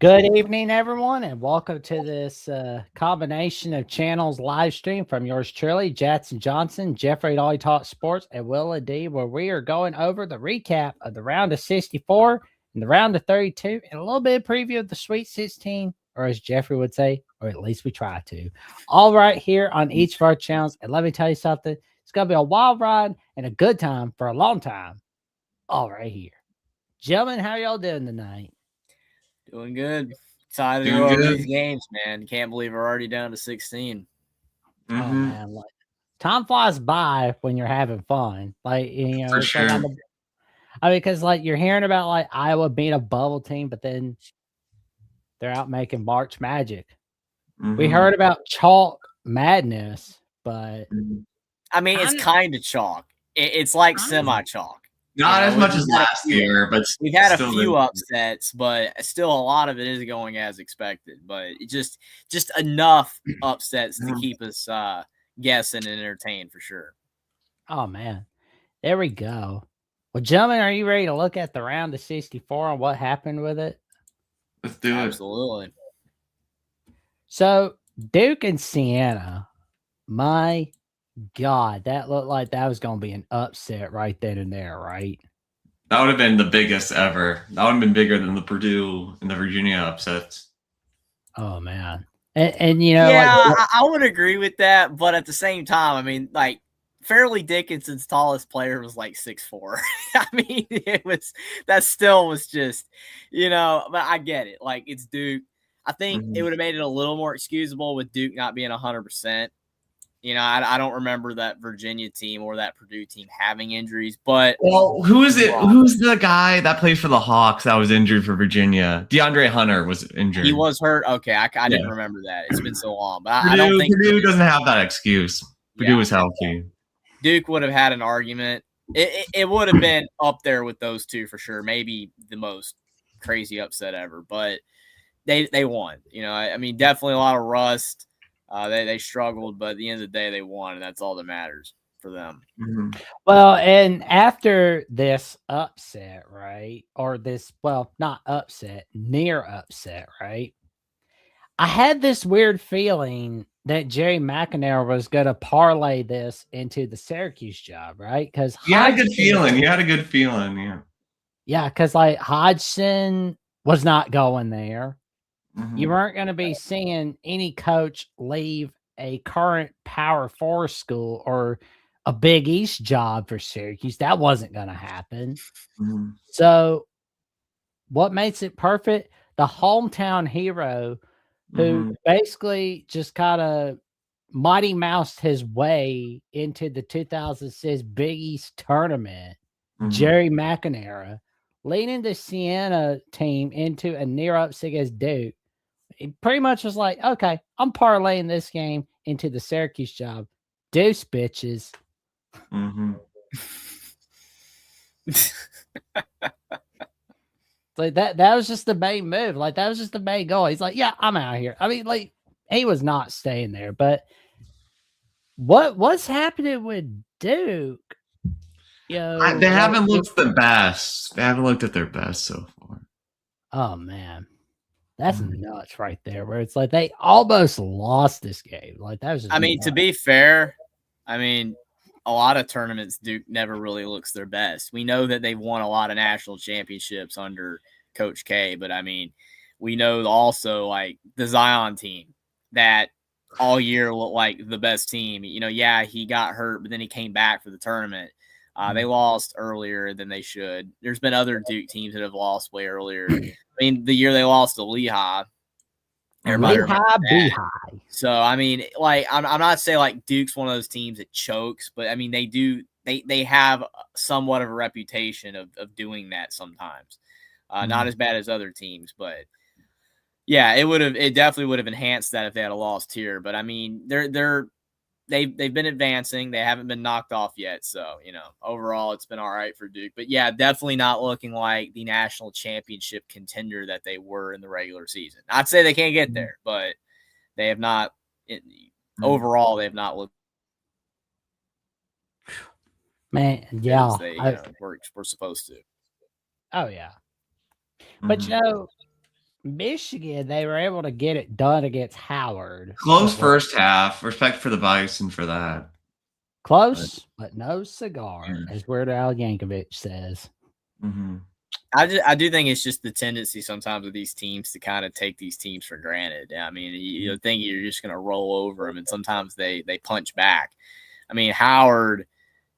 Good evening, everyone, and welcome to this combination of channels live stream from yours truly, Jackson Johnson, Jeffrey at All Talk Sports, and Willa D, where we are going over the recap of the round of 64 and the round of 32, and a little bit of preview of the Sweet 16, or as Jeffrey would say, or at least we try to. All right here on each of our channels. And let me tell you something, it's going to be a wild ride and a good time for a long time. All right here. Gentlemen, how y'all doing tonight? Doing good. Excited to Doing go over good. these games, man. Can't believe we're already down to 16. Oh Mm-hmm. man, like time flies by when you're having fun. Like For it's sure. like I mean, because like you're hearing about like Iowa being a bubble team, but then they're out making March Magic. We Mm-hmm. heard about chalk madness, but I mean, it's kind of chalk. It's like semi chalk. Not as much as last year, but we've had a still few upsets, but still a lot of it is going as expected. But it just enough upsets to keep us guessing and entertained for sure. Oh man, there we go. Well, gentlemen, are you ready to look at the round of 64 and what happened with it? Let's do it. Absolutely. So Duke and Siena, my God, that looked like that was going to be an upset right then and there, right? That would have been the biggest ever. That would have been bigger than the Purdue and the Virginia upsets. Oh man, and you know, yeah, like, I would agree with that, but at the same time, I mean, like Fairleigh Dickinson's tallest player was like 6'4". I mean, that still was just, but I get it. Like it's Duke. I think it would have made it a little more excusable with Duke not being 100%. I don't remember that Virginia team or that Purdue team having injuries, but who is it? Who's the guy that plays for the Hawks that was injured for Virginia? DeAndre Hunter was injured. He was hurt. Okay, I didn't remember that. It's been so long, but I don't think Purdue doesn't have that excuse. Purdue was healthy. Duke would have had an argument. It would have been up there with those two for sure. Maybe the most crazy upset ever, but they won. I mean, definitely a lot of rust. They struggled, but at the end of the day, they won, and that's all that matters for them. Mm-hmm. Well, and after this upset, right, or this, well, not upset, near upset, right, I had this weird feeling that Jerry McNair was going to parlay this into the Syracuse job, right? Because you had a good feeling. You had a good feeling, yeah. Yeah, because like Hodgson was not going there. Mm-hmm. You weren't going to be seeing any coach leave a current Power 4 school or a Big East job for Syracuse. That wasn't going to happen. Mm-hmm. So what makes it perfect? The hometown hero who basically just kind of Mighty Moused his way into the 2006 Big East tournament, Jerry McNair, leading the Siena team into a near upset against Duke. He pretty much was like, okay, I'm parlaying this game into the Syracuse job. Deuce, bitches. Mm-hmm. Like that was just the main move. Like that was just the main goal. He's like, yeah, I'm out of here. I mean, like he was not staying there. But what's happening with Duke? They haven't looked the best. They haven't looked at their best so far. Oh man, that's nuts right there. Where it's like they almost lost this game. Like that was. Just nuts. To be fair, a lot of tournaments Duke never really looks their best. We know that they've won a lot of national championships under Coach K, but we know also like the Zion team that all year looked like the best team. He got hurt, but then he came back for the tournament. They lost earlier than they should. There's been other Duke teams that have lost way earlier. The year they lost to Lehigh. Lehigh. So I'm not saying like Duke's one of those teams that chokes, but they have somewhat of a reputation of doing that sometimes. Not as bad as other teams, but yeah, it definitely would have enhanced that if they had a lost here. But they've been advancing. They haven't been knocked off yet. So, overall it's been all right for Duke. But yeah, definitely not looking like the national championship contender that they were in the regular season. I'd say they can't get there, but they have not overall, they have not looked. Man, yeah. We're supposed to. Oh, yeah. But, Michigan, they were able to get it done against Howard. Close first half. Respect for the Bison for that. Close, but no cigar, Yeah. as Weird Al Yankovic says. Mm-hmm. I do think it's just the tendency sometimes of these teams to kind of take these teams for granted. I mean, you think you're just going to roll over them, and sometimes they punch back. I mean, Howard,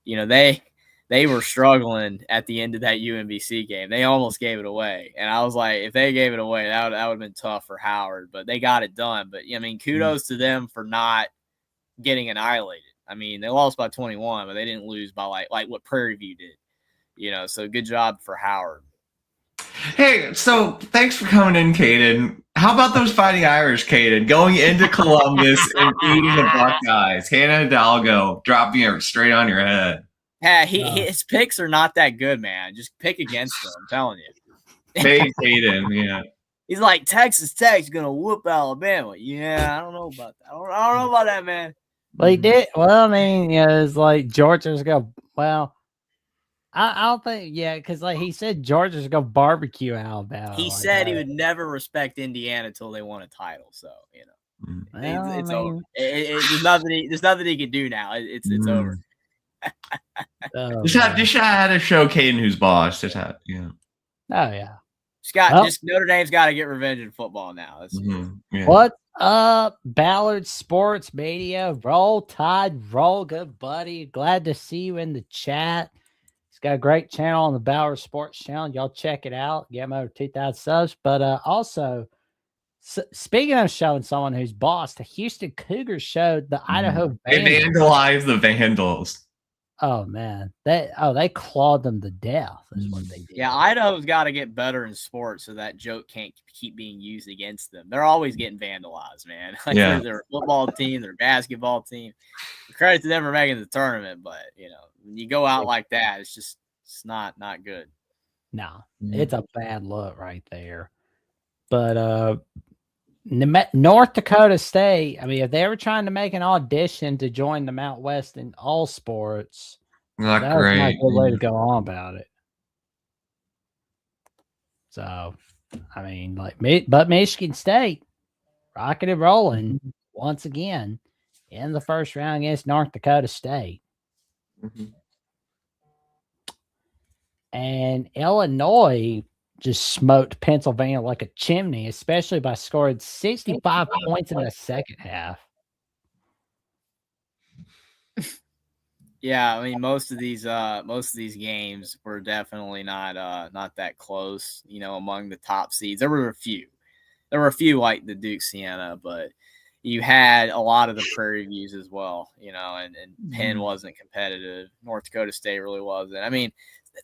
they were struggling at the end of that UMBC game. They almost gave it away, and I was like, if they gave it away, that would have been tough for Howard. But they got it done. But I mean, kudos to them for not getting annihilated. I mean, they lost by 21, but they didn't lose by like what Prairie View did. So good job for Howard. Hey, so thanks for coming in, Caden. How about those Fighting Irish, Caden, going into Columbus and beating the Buckeyes? Hannah Hidalgo dropping it straight on your head. Yeah, his picks are not that good, man. Just pick against them. I'm telling you. Hey, Caden, yeah. He's like, Texas Tech's gonna whoop Alabama. Yeah, I don't know about that. I don't know about that, man. Well, he did. Well, I mean, it's like Georgia's go. Well, I don't think, because like he said, Georgia's go barbecue Alabama. He said he would never respect Indiana until they won a title. So it's over. There's nothing he can do now. It's over. Just had to show Caden who's boss. Just had, Oh yeah. Just Notre Dame's got to get revenge in football now. Yeah. What's up, Ballard Sports Media? Roll Tide, roll, good buddy. Glad to see you in the chat. He's got a great channel on the Ballard Sports channel. Y'all check it out. Get him over 2,000 subs. But also, speaking of showing someone who's boss, the Houston Cougars showed the Idaho They vandalized the Vandals. Oh man, they clawed them to death. Is what they did. Yeah, Idaho's got to get better in sports so that joke can't keep being used against them. They're always getting vandalized, man. They're a football team, they're a basketball team. Credit to them for making the tournament, but when you go out like that, it's not good. No, it's a bad look right there. But North Dakota State, I mean, if they were trying to make an audition to join the Mount West in all sports, not that great. was not a good way to go on about it. So, I mean, but Michigan State rocking and rolling once again in the first round against North Dakota State. And Illinois just smoked Pennsylvania like a chimney, especially by scoring 65 points in the second half. Yeah, I mean most of these games were definitely not that close, among the top seeds. There were a few like the Duke Siena, but you had a lot of the Prairie Views as well, and Penn wasn't competitive. North Dakota State really wasn't. I mean,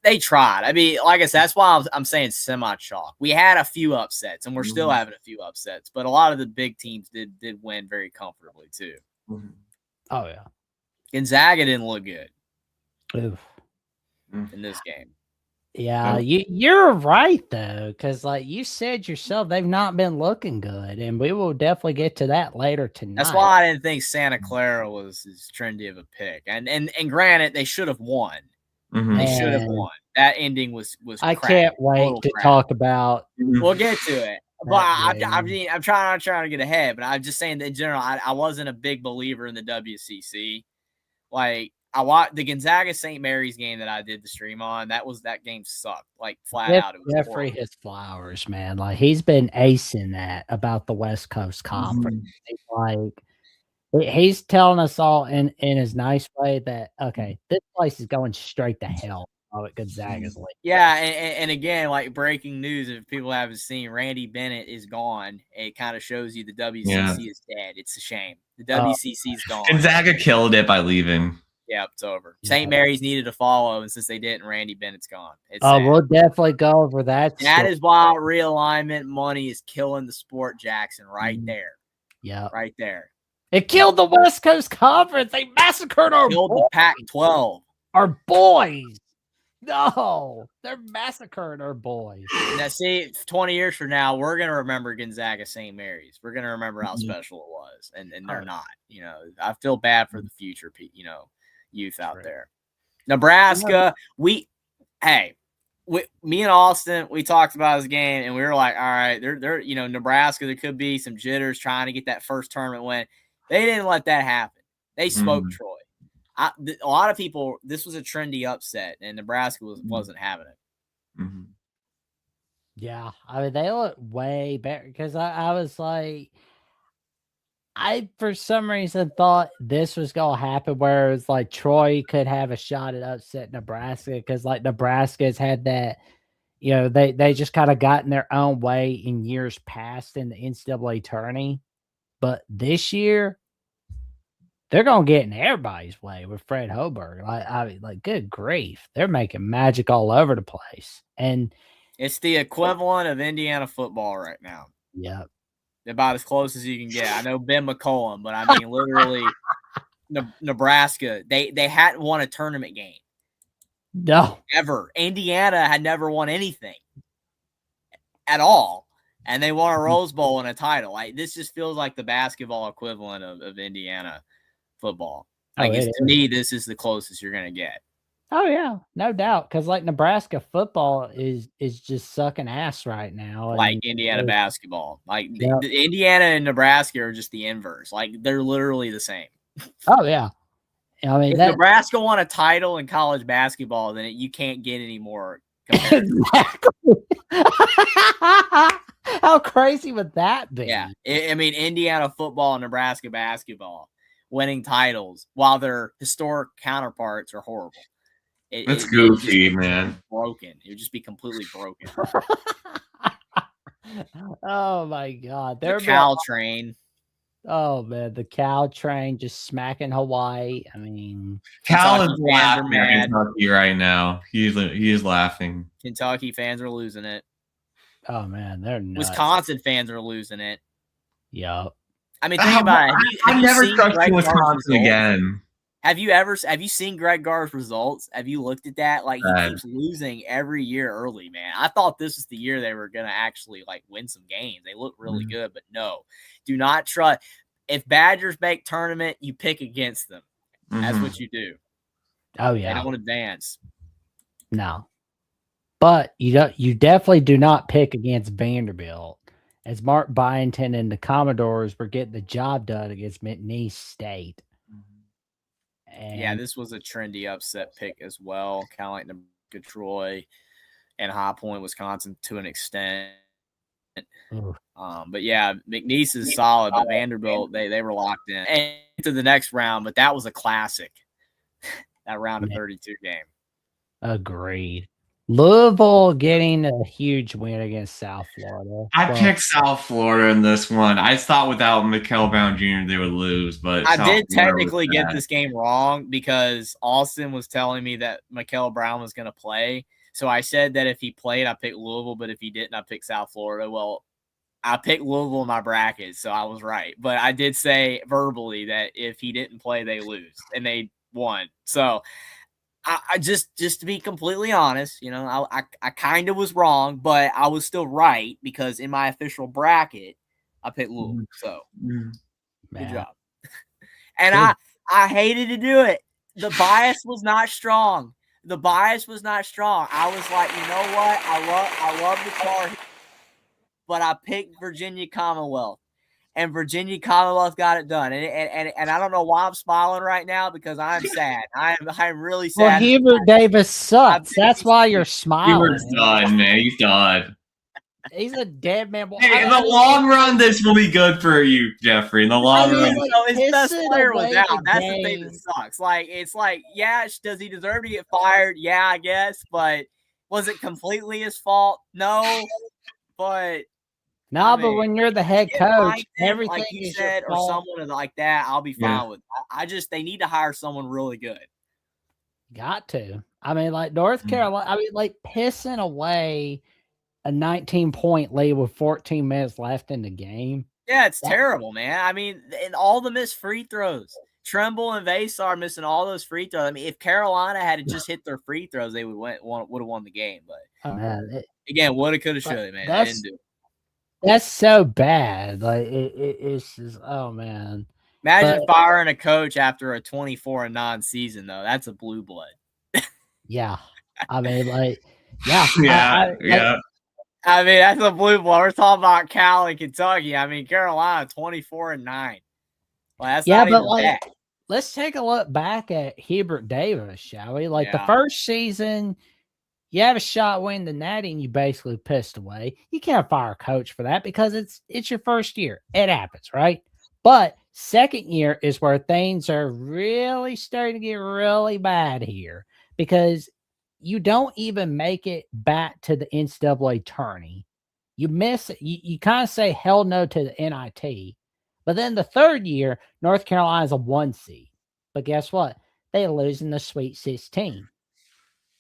they tried. I mean, like I said, that's why I'm saying semi-chalk. We had a few upsets, and we're still having a few upsets, but a lot of the big teams did win very comfortably too. Oh yeah, Gonzaga didn't look good in this game. Yeah, you're right though, because like you said yourself, they've not been looking good, and we will definitely get to that later tonight. That's why I didn't think Santa Clara was as trendy of a pick. And granted, they should have won. They should have won. That ending was I crap. can't wait to talk about. We'll get to it. But I'm not trying to get ahead, but I'm just saying that in general, I wasn't a big believer in the WCC. Like I watched the Gonzaga St. Mary's game that I did the stream on. That game sucked, like flat out. It was Jeffrey his flowers, man. Like he's been acing that about the West Coast Conference. Like he's telling us all in his nice way that this place is going straight to hell. At Gonzaga's league. Yeah, and again, like breaking news, if people haven't seen, Randy Bennett is gone. It kind of shows you the WCC is dead. It's a shame. The WCC's gone. Gonzaga killed it by leaving. Yeah, it's over. St. Mary's needed to follow, and since they didn't, Randy Bennett's gone. We'll definitely go over that. That is why realignment money is killing the sport, Jackson, right there. Yeah. Right there. It killed the West Coast Conference. They massacred our killed the Pac-12. Our boys. No, they're massacring our boys. Now, see, 20 years from now, we're going to remember Gonzaga St. Mary's. We're going to remember how special it was, and they're not. I feel bad for the future, youth out there. Nebraska, me and Austin, we talked about this game, and we were like, all right, they're Nebraska, there could be some jitters trying to get that first tournament win. They didn't let that happen. They smoked Troy. A lot of people, this was a trendy upset, and Nebraska wasn't having it. Mm-hmm. Yeah, I mean, they look way better because I was like, I for some reason thought this was gonna happen where it's like Troy could have a shot at upset Nebraska because like Nebraska's had that, they just kind of got in their own way in years past in the NCAA tourney, but this year they're gonna get in everybody's way with Fred Hoiberg. I mean, like, good grief, they're making magic all over the place, and it's the equivalent of Indiana football right now. Yeah. About as close as you can get. I know Ben McCollum, but I mean, literally, Nebraska, they hadn't won a tournament game. No. Ever. Indiana had never won anything at all, and they won a Rose Bowl and a title. Like, this just feels like the basketball equivalent of Indiana football. Like, to me, this is the closest you're going to get. Oh, yeah, no doubt. Because, like, Nebraska football is just sucking ass right now. Like Indiana basketball. Like, the Indiana and Nebraska are just the inverse. Like, they're literally the same. Oh, yeah. I mean, if Nebraska won a title in college basketball, then you can't get any more. Exactly. How crazy would that be? Yeah. I mean, Indiana football and Nebraska basketball winning titles while their historic counterparts are horrible. That's goofy, man. Broken. It would just be completely broken. Oh my God! The Cal train. Oh man, the Cal train just smacking Hawaii. I mean, Cal is laughing at Kentucky right now. He is laughing. Kentucky fans are losing it. Oh man, they're nuts. Wisconsin fans are losing it. Yep. I mean, think about it. I've never trusted Wisconsin again. Have you seen Greg Gard's results? Have you looked at that? Like, he keeps losing every year early, man. I thought this was the year they were going to actually, like, win some games. They look really good, but no. Do not trust. If Badgers make tournament, you pick against them. That's what you do. Oh, yeah. They don't advance. No. But you definitely do not pick against Vanderbilt, as Mark Byington and the Commodores were getting the job done against McNeese State. And yeah, this was a trendy upset pick as well. Kind of like Nebraska, Troy, and High Point, Wisconsin to an extent. But yeah, McNeese is solid, but Vanderbilt, they were locked in. And to the next round, but that was a classic. That round of 32 game. Agreed. Louisville getting a huge win against South Florida. I picked South Florida in this one. I thought without Mikel Brown Jr. they would lose, but I did technically get this game wrong because Austin was telling me that Mikel Brown was going to play. So I said that if he played, I picked Louisville, but if he didn't, I picked South Florida. Well, I picked Louisville in my bracket, so I was right. But I did say verbally that if he didn't play, they lose, and they won. So I just to be completely honest, I kind of was wrong, but I was still right because in my official bracket, I picked Louisville. So good job. And I hated to do it. The bias was not strong. I was like, you know what? I love the Tar Heels, but I picked Virginia Commonwealth. And Virginia Commonwealth got it done. And I don't know why I'm smiling right now because I'm sad. I'm really sad. Well, Hubert Davis sucks. That's why you're smiling. Hubert's done, man. He's done. He's a dead man. Well, hey, in the long run, this will be good for you, Jeffrey. In the long run. His best player was out. That's the thing that sucks. It's like, yeah, does he deserve to get fired? Yeah, I guess. But was it completely his fault? No. But but when you're the head coach, everything like you said, or someone like that, I'll be fine with. They need to hire someone really good. Got to. I mean, like North Carolina. I mean, like pissing away a 19-point lead with 14 minutes left in the game. Yeah, it's terrible, man. I mean, and all the missed free throws. Tremble and Vasar missing all those free throws. I mean, if Carolina had just hit their free throws, they would have won the game. But again, woulda, coulda, shoulda, man. They didn't do it. That's so bad. Like it's just, oh man. Imagine firing a coach after a 24-9 season, though. That's a blue blood. Yeah, I mean, like Yeah, Yeah. I mean, that's a blue blow. We're talking about Cal and Kentucky. I mean, Carolina 24-9. Well, that's yeah, not but even like, bad. let's take a look back at Hubert Davis, shall we? Like the Yeah. first season, you have a shot win the natty and you basically pissed away. You can't fire a coach for that because it's your first year. It happens, right? But second year is where things are really starting to get really bad here because you don't even make it back to the NCAA tourney. You miss it. You kind of say hell no to the NIT. But then the third year, North Carolina's a 1 seed. But guess what? They lose in the Sweet 16.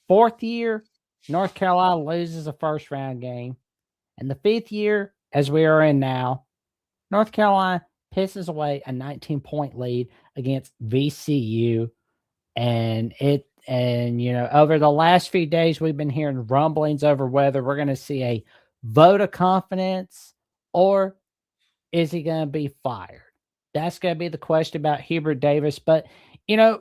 Fourth year, North Carolina loses a first round game. And the fifth year, as we are in now, North Carolina pisses away a 19-point lead against VCU. And over the last few days, we've been hearing rumblings over whether we're going to see a vote of confidence or is he going to be fired? That's going to be the question about Hubert Davis. But,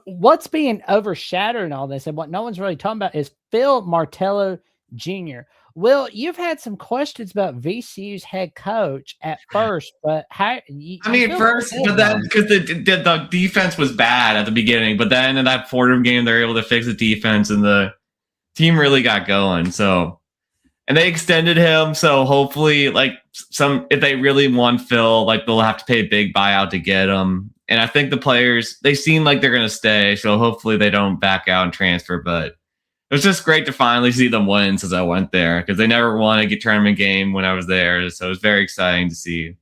what's being overshadowed in all this and what no one's really talking about is Phil Martello Jr. Will, you've had some questions about VCU's head coach at first, but First, but then because the defense was bad at the beginning, but then in that Fordham game, they're able to fix the defense and the team really got going. So, and they extended him. So hopefully, if they really want Phil, they'll have to pay a big buyout to get him. And I think the players, they seem like they're going to stay. So hopefully they don't back out and transfer. But it was just great to finally see them win since I went there because they never won a tournament game when I was there. So it was very exciting to see.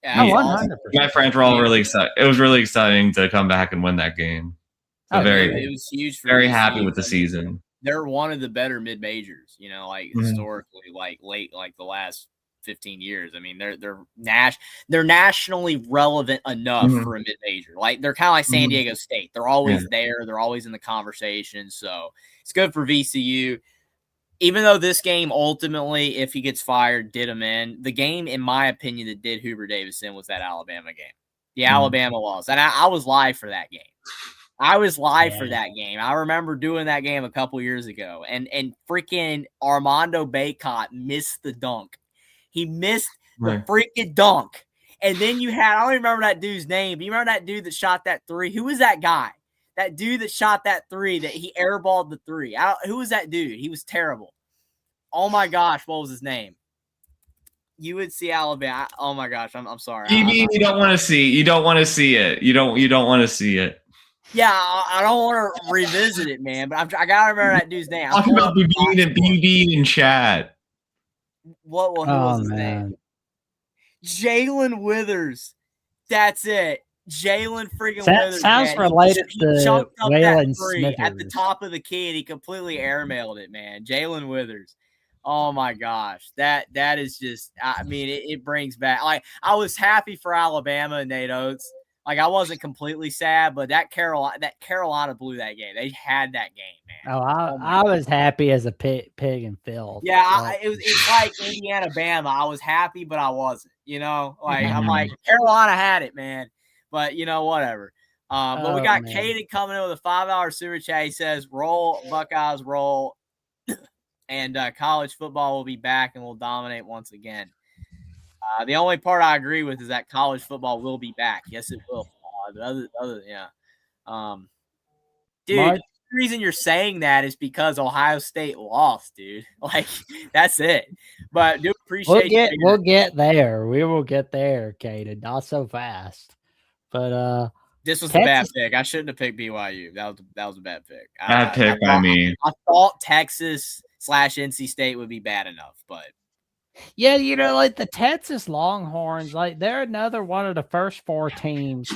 Yeah, 100%. My friends were all really excited. It was really exciting to come back and win that game. So it was huge. Very happy with the season. They're one of the better mid majors, historically, late, the last 15 years. I mean, they're nationally relevant enough for a mid major. They're kind of like San Diego State. They're always there. They're always in the conversation. So it's good for VCU. Even though this game ultimately, if he gets fired, did him in, the game, in my opinion, that did Hubert Davis in was that Alabama game. The Alabama loss. And I was live for that game. For that game. I remember doing that game a couple years ago. And freaking Armando Bacot missed the dunk. He missed the freaking dunk. And then I don't even remember that dude's name. But you remember that dude that shot that three? Who was that guy? That dude that shot that three, that he airballed the three. Who was that dude? He was terrible. Oh my gosh, what was his name? UNC Alabama. Oh my gosh, I'm sorry. You don't want to see. You don't want to see it. You don't want to see it. Yeah, I don't want to revisit it, man. But I gotta remember that dude's name. Talking about BB and Chad. Who was his name? Jalen Withers. That's it. Jalen freaking Withers. Sounds related to Waylon Smith at the top of the key, and he completely airmailed it, man. Jalen Withers. Oh my gosh, that is just. I mean, it brings back. I was happy for Alabama and Nate Oates. I wasn't completely sad, but that Carolina blew that game. They had that game, man. I was happy as a pig and Phil. Yeah, it's like Indiana, Bama. I was happy, but I wasn't. I'm like Carolina had it, man. But whatever. But we got Caden coming in with a $5 super chat. He says, "Roll Buckeyes, roll," and college football will be back and will dominate once again. The only part I agree with is that college football will be back. Yes, it will. Dude, the reason you're saying that is because Ohio State lost, dude. That's it. But do appreciate we'll get there. We will get there, Caden. Not so fast. But this was a bad pick. I shouldn't have picked BYU. That was a bad pick. Bad pick by me. I thought Texas/NC State would be bad enough, but yeah, the Texas Longhorns, they're another one of the first four teams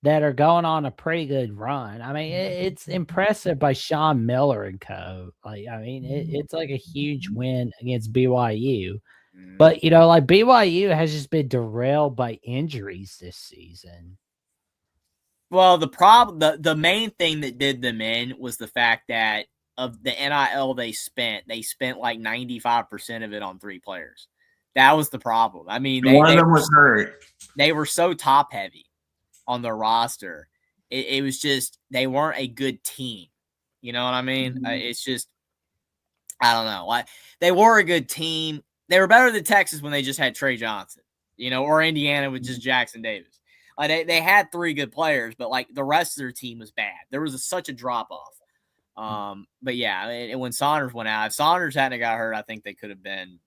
that are going on a pretty good run. I mean, it's impressive by Sean Miller and co. It's a huge win against BYU. But, BYU has just been derailed by injuries this season. Well, the main thing that did them in was the fact that of the NIL they spent 95% of it on three players. That was the problem. I mean, one of them was hurt. They were so top heavy on their roster. It was just, they weren't a good team. You know what I mean? It's just, I don't know. Like, they were a good team. They were better than Texas when they just had Trey Johnson, or Indiana with just Jackson Davis. Like they had 3 good players, but like the rest of their team was bad. There was such a drop off. But yeah, and when Saunders went out, if Saunders hadn't got hurt, I think they could have been,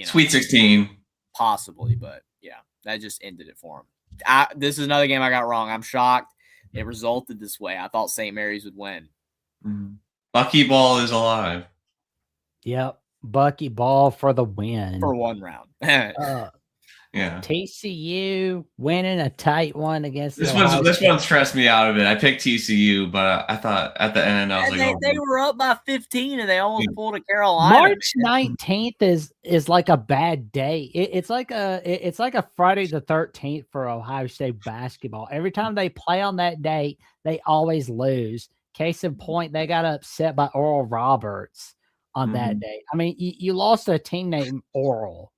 Sweet 16, possibly. But yeah, that just ended it for them. This is another game I got wrong. I'm shocked it resulted this way. I thought St. Mary's would win. Buckyball is alive. Yep. Bucky Ball for the win. For 1 round. Yeah. TCU winning a tight one against this one stressed me out a bit. I picked TCU, but I thought at the end I was they were up by 15 and they almost pulled a Carolina. March 19th is like a bad day. It's like a Friday the 13th for Ohio State basketball. Every time they play on that date, they always lose. Case in point, they got upset by Oral Roberts on that day. I mean, you lost to a team named Oral.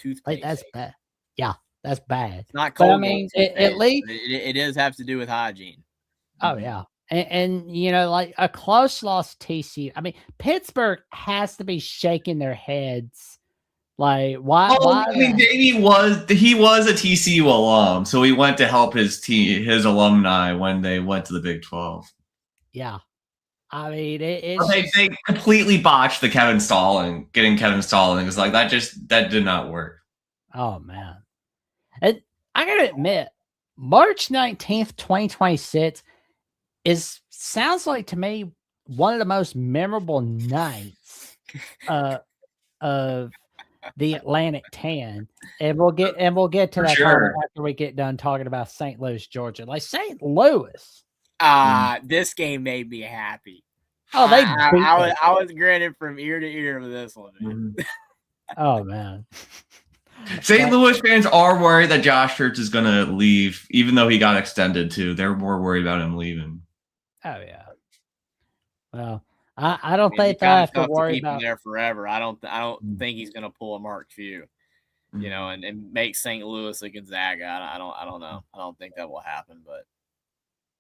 Toothpaste. Like, that's bad. Yeah, that's bad. It's not cold. But I mean, at least it does have to do with hygiene. Oh yeah, and like a close loss TCU. I mean, Pittsburgh has to be shaking their heads. Like, why? I mean, Davey was a TCU alum, so he went to help his alumni when they went to the Big 12. Yeah. I mean, they completely botched the getting Kevin Stalling. It's like that did not work. Oh man. And I gotta admit, March 19th, 2026 sounds like to me one of the most memorable nights of the Atlantic 10. And we'll get to that after we get done talking about St. Louis, Georgia. Like St. Louis. This game made me happy. Oh, I was grinning from ear to ear with this one. Oh man. St. Louis fans are worried that Josh Church is going to leave, even though he got extended too. They're more worried about him leaving. Oh yeah. Well, I don't think I have to worry about him there forever. I don't think he's going to pull a Mark Few, and make St. Louis a Gonzaga. I don't know. I don't think that will happen. But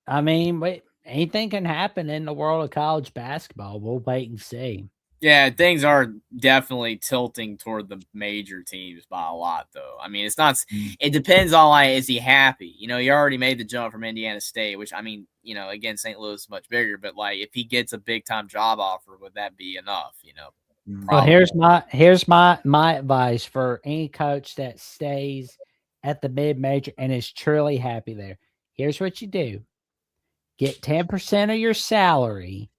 I mean, anything can happen in the world of college basketball. We'll wait and see. Yeah, things are definitely tilting toward the major teams by a lot, though. I mean, it's not. It depends on, like, is he happy? He already made the jump from Indiana State, which, I mean, again, St. Louis is much bigger. But, like, if he gets a big time job offer, would that be enough? Well, here's my advice for any coach that stays at the mid major and is truly happy there. Here's what you do: get 10% of your salary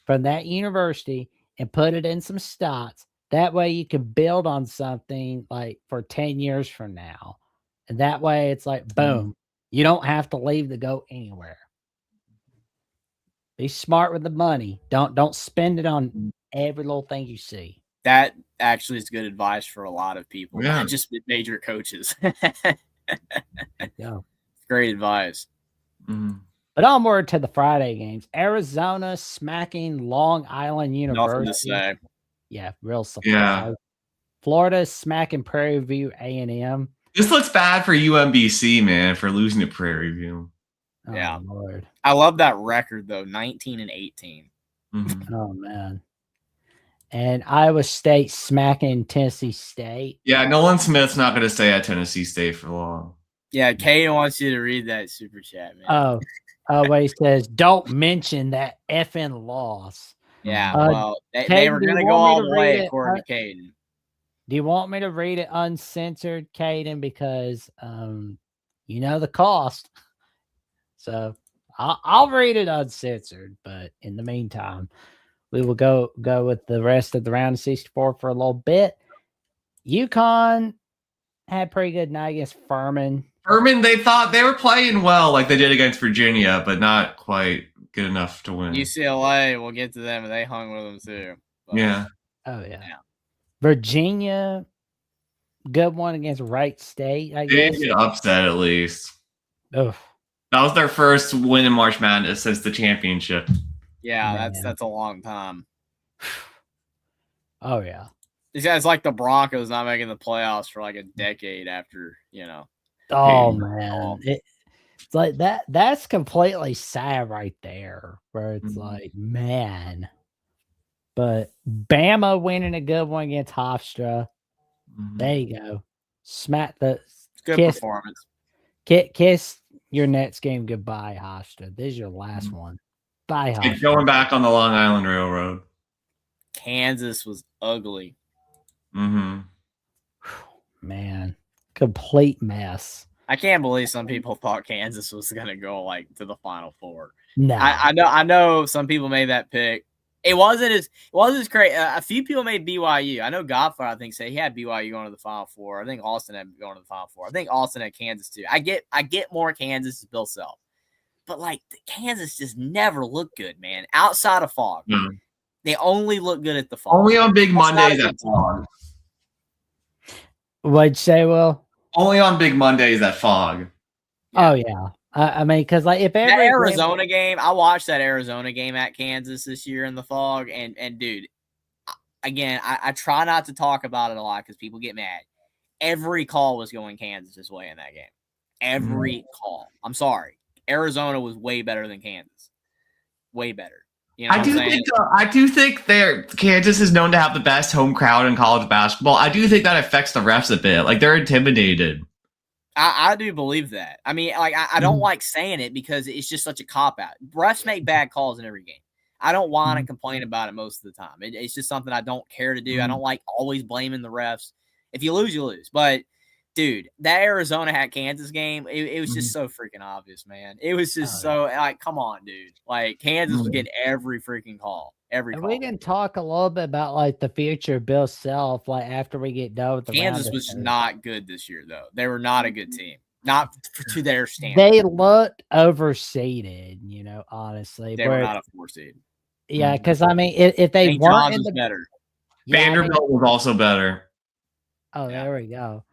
from that university and put it in some stocks. That way you can build on something like for 10 years from now. And that way it's like, boom, you don't have to leave to go anywhere. Be smart with the money. Don't spend it on every little thing you see. That actually is good advice for a lot of people, Yeah. not just major coaches. Yeah. Great advice. Mm-hmm. But onward to the Friday games. Arizona smacking Long Island University. Nothing to say. Yeah, real surprise. Yeah. Florida smacking Prairie View A&M. This looks bad for UMBC, man, for losing to Prairie View. Oh, Yeah. Lord. I love that record, though, 19-18. Mm-hmm. Oh, man. And Iowa State smacking Tennessee State. Yeah, Nolan Smith's not going to stay at Tennessee State for long. Yeah, Kay wants you to read that super chat, man. Oh, he says, don't mention that effing loss. Yeah, well, they were going to go all the way, according to Caden. Do you want me to read it uncensored, Caden? Because you know the cost. So I'll read it uncensored. But in the meantime, we will go with the rest of the round of 64 for a little bit. UConn had a pretty good night against Furman. They thought they were playing well like they did against Virginia, but not quite good enough to win. UCLA, we'll get to them, and they hung with them too. But, yeah. Oh, yeah. Virginia, good one against Wright State, I They guess. didn't get upset at least. Oof. That was their first win in March Madness since the championship. Yeah, that's a long time. Oh, yeah. It's like the Broncos not making the playoffs for like a decade after, Oh, man. It's like that's completely sad right there, where it's like, man. But Bama winning a good one against Hofstra. Mhm. There you go. Smack the Good kiss, performance. kiss your Nets game goodbye, Hofstra. This is your last one. Bye, It's Hofstra. going back on the Long Island Railroad. Kansas was ugly. Mm-hmm. Man, complete mess. I can't believe some people thought Kansas was gonna go like to the Final Four. No, I know some people made that pick. It wasn't as crazy. A few people made BYU. I know Godfather, I think, said he had BYU going to the Final Four. I think Austin had going to the Final Four. I think Austin had Kansas too. I get more Kansas as Bill Self, but like Kansas just never looked good, man. Outside of Fog, they only look good at the Fog. Only on big That's not Mondays a good at Fog. what'd you say, Will? Only on big Mondays at Fog. Oh yeah. I mean, because like if That every Arizona game, I watched that Arizona game at Kansas this year in the Fog, and dude, again, I try not to talk about it a lot because people get mad. Every call was going Kansas' way in that game. Every call. I'm sorry, Arizona was way better than Kansas. Way better. You know I do think Kansas is known to have the best home crowd in college basketball. I do think that affects the refs a bit. Like they're intimidated. I do believe that. I mean, like I don't like saying it because it's just such a cop out. Refs make bad calls in every game. I don't want to complain about it most of the time. It's just something I don't care to do. I don't like always blaming the refs. If you lose, you lose. But dude, that Arizona at Kansas game, it was just so freaking obvious, man. It was just so like, come on, dude. Like Kansas was getting every freaking call. Every call. We can talk a little bit about like the future of Bill Self, like after we get done with the Kansas was not good this year, though. They were not a good team, not to their standard. They looked overseeded, you know. Honestly, they were not a 4 seed. Yeah, because I mean, if they St. weren't John's in was better, Vanderbilt was also better. Oh, there we go.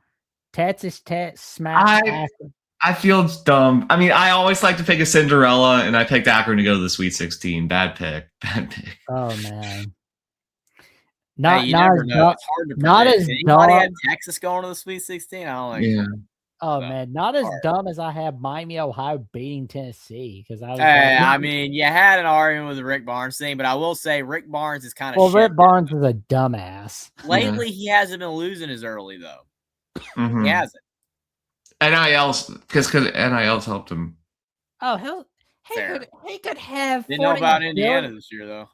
Texas Tech smash. I feel dumb. I mean, I always like to pick a Cinderella, and I picked Akron to go to the Sweet 16. Bad pick. Oh man. Not as hard to not as anybody had Texas going to the Sweet 16. I don't think. Yeah. Oh man, not as dumb as I have Miami, Ohio beating Tennessee because I was. I mean, you had an argument with the Rick Barnes thing, but I will say Rick Barnes is kind of. Well, Rick Barnes is a dumbass. Lately, he hasn't been losing as early though. He hasn't. NIL's because NIL's helped him. Oh, he could have. Didn't know about Indiana this year though.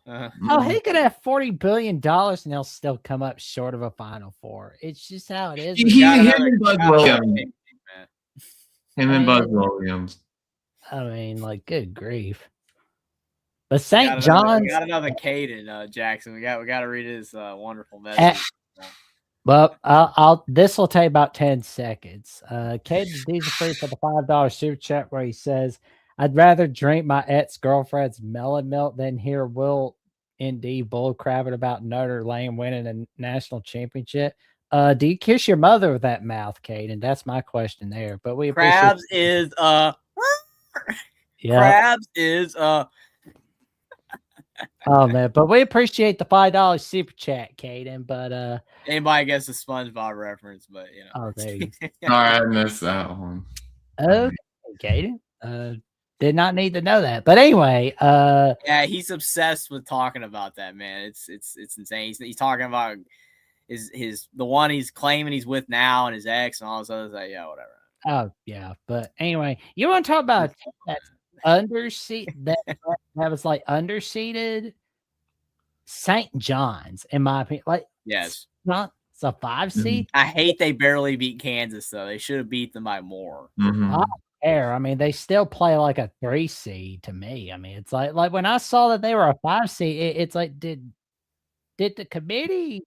Oh, he could have $40 billion and they'll still come up short of a Final Four. It's just how it is. Him and Bud Williams. I mean, like, good grief. But St. John's. We got another Caden Jackson. We got to read his wonderful message. Well, this will take about 10 seconds. Caden Dieselfree for the $5 super chat where he says, "I'd rather drink my ex-girlfriend's melon milk than hear Will ND bullcrapping about Notre Dame winning a national championship." Do you kiss your mother with that mouth, Caden? That's my question there. But we Krabs is Krabs is Oh man, but we appreciate the $5 super chat, Caden. But anybody gets a SpongeBob reference, but you know. Oh, there you go. Sorry, I missed that one. Okay, Caden. Did not need to know that. But anyway, yeah, he's obsessed with talking about that, man. It's insane. He's talking about his the one he's claiming he's with now and his ex and all this other stuff. Yeah, whatever. Oh yeah, but anyway, you want to talk about that underseed that was like underseeded St. John's, in my opinion. Like, yes, not it's a 5 seed. I hate they barely beat Kansas though. They should have beat them by more. I mean, they still play like a 3 seed to me. I mean, it's like when I saw that they were a 5 seed, it's like did the committee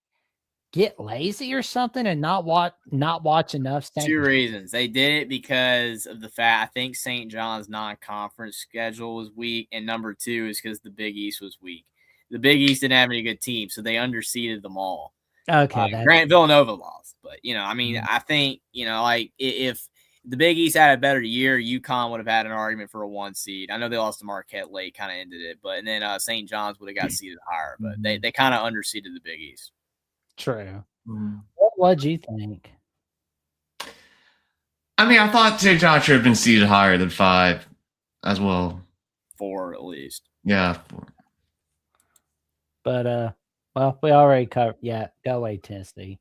get lazy or something and not watch enough? Two reasons. They did it because of the fact I think St. John's non-conference schedule was weak, and number 2 is because the Big East was weak. The Big East didn't have any good teams, so they underseeded them all. Okay, Grant Villanova lost, but you know, I mean, I think like if the Big East had a better year, UConn would have had an argument for a 1 seed. I know they lost to Marquette late, kind of ended it, but and then St. John's would have got seeded higher, but they kind of underseeded the Big East. True. What do you think? I mean, I thought St. John should have been seeded higher than 5 as well. 4 at least. Yeah. 4. But Well, we already covered. Yeah, go away, Tennessee.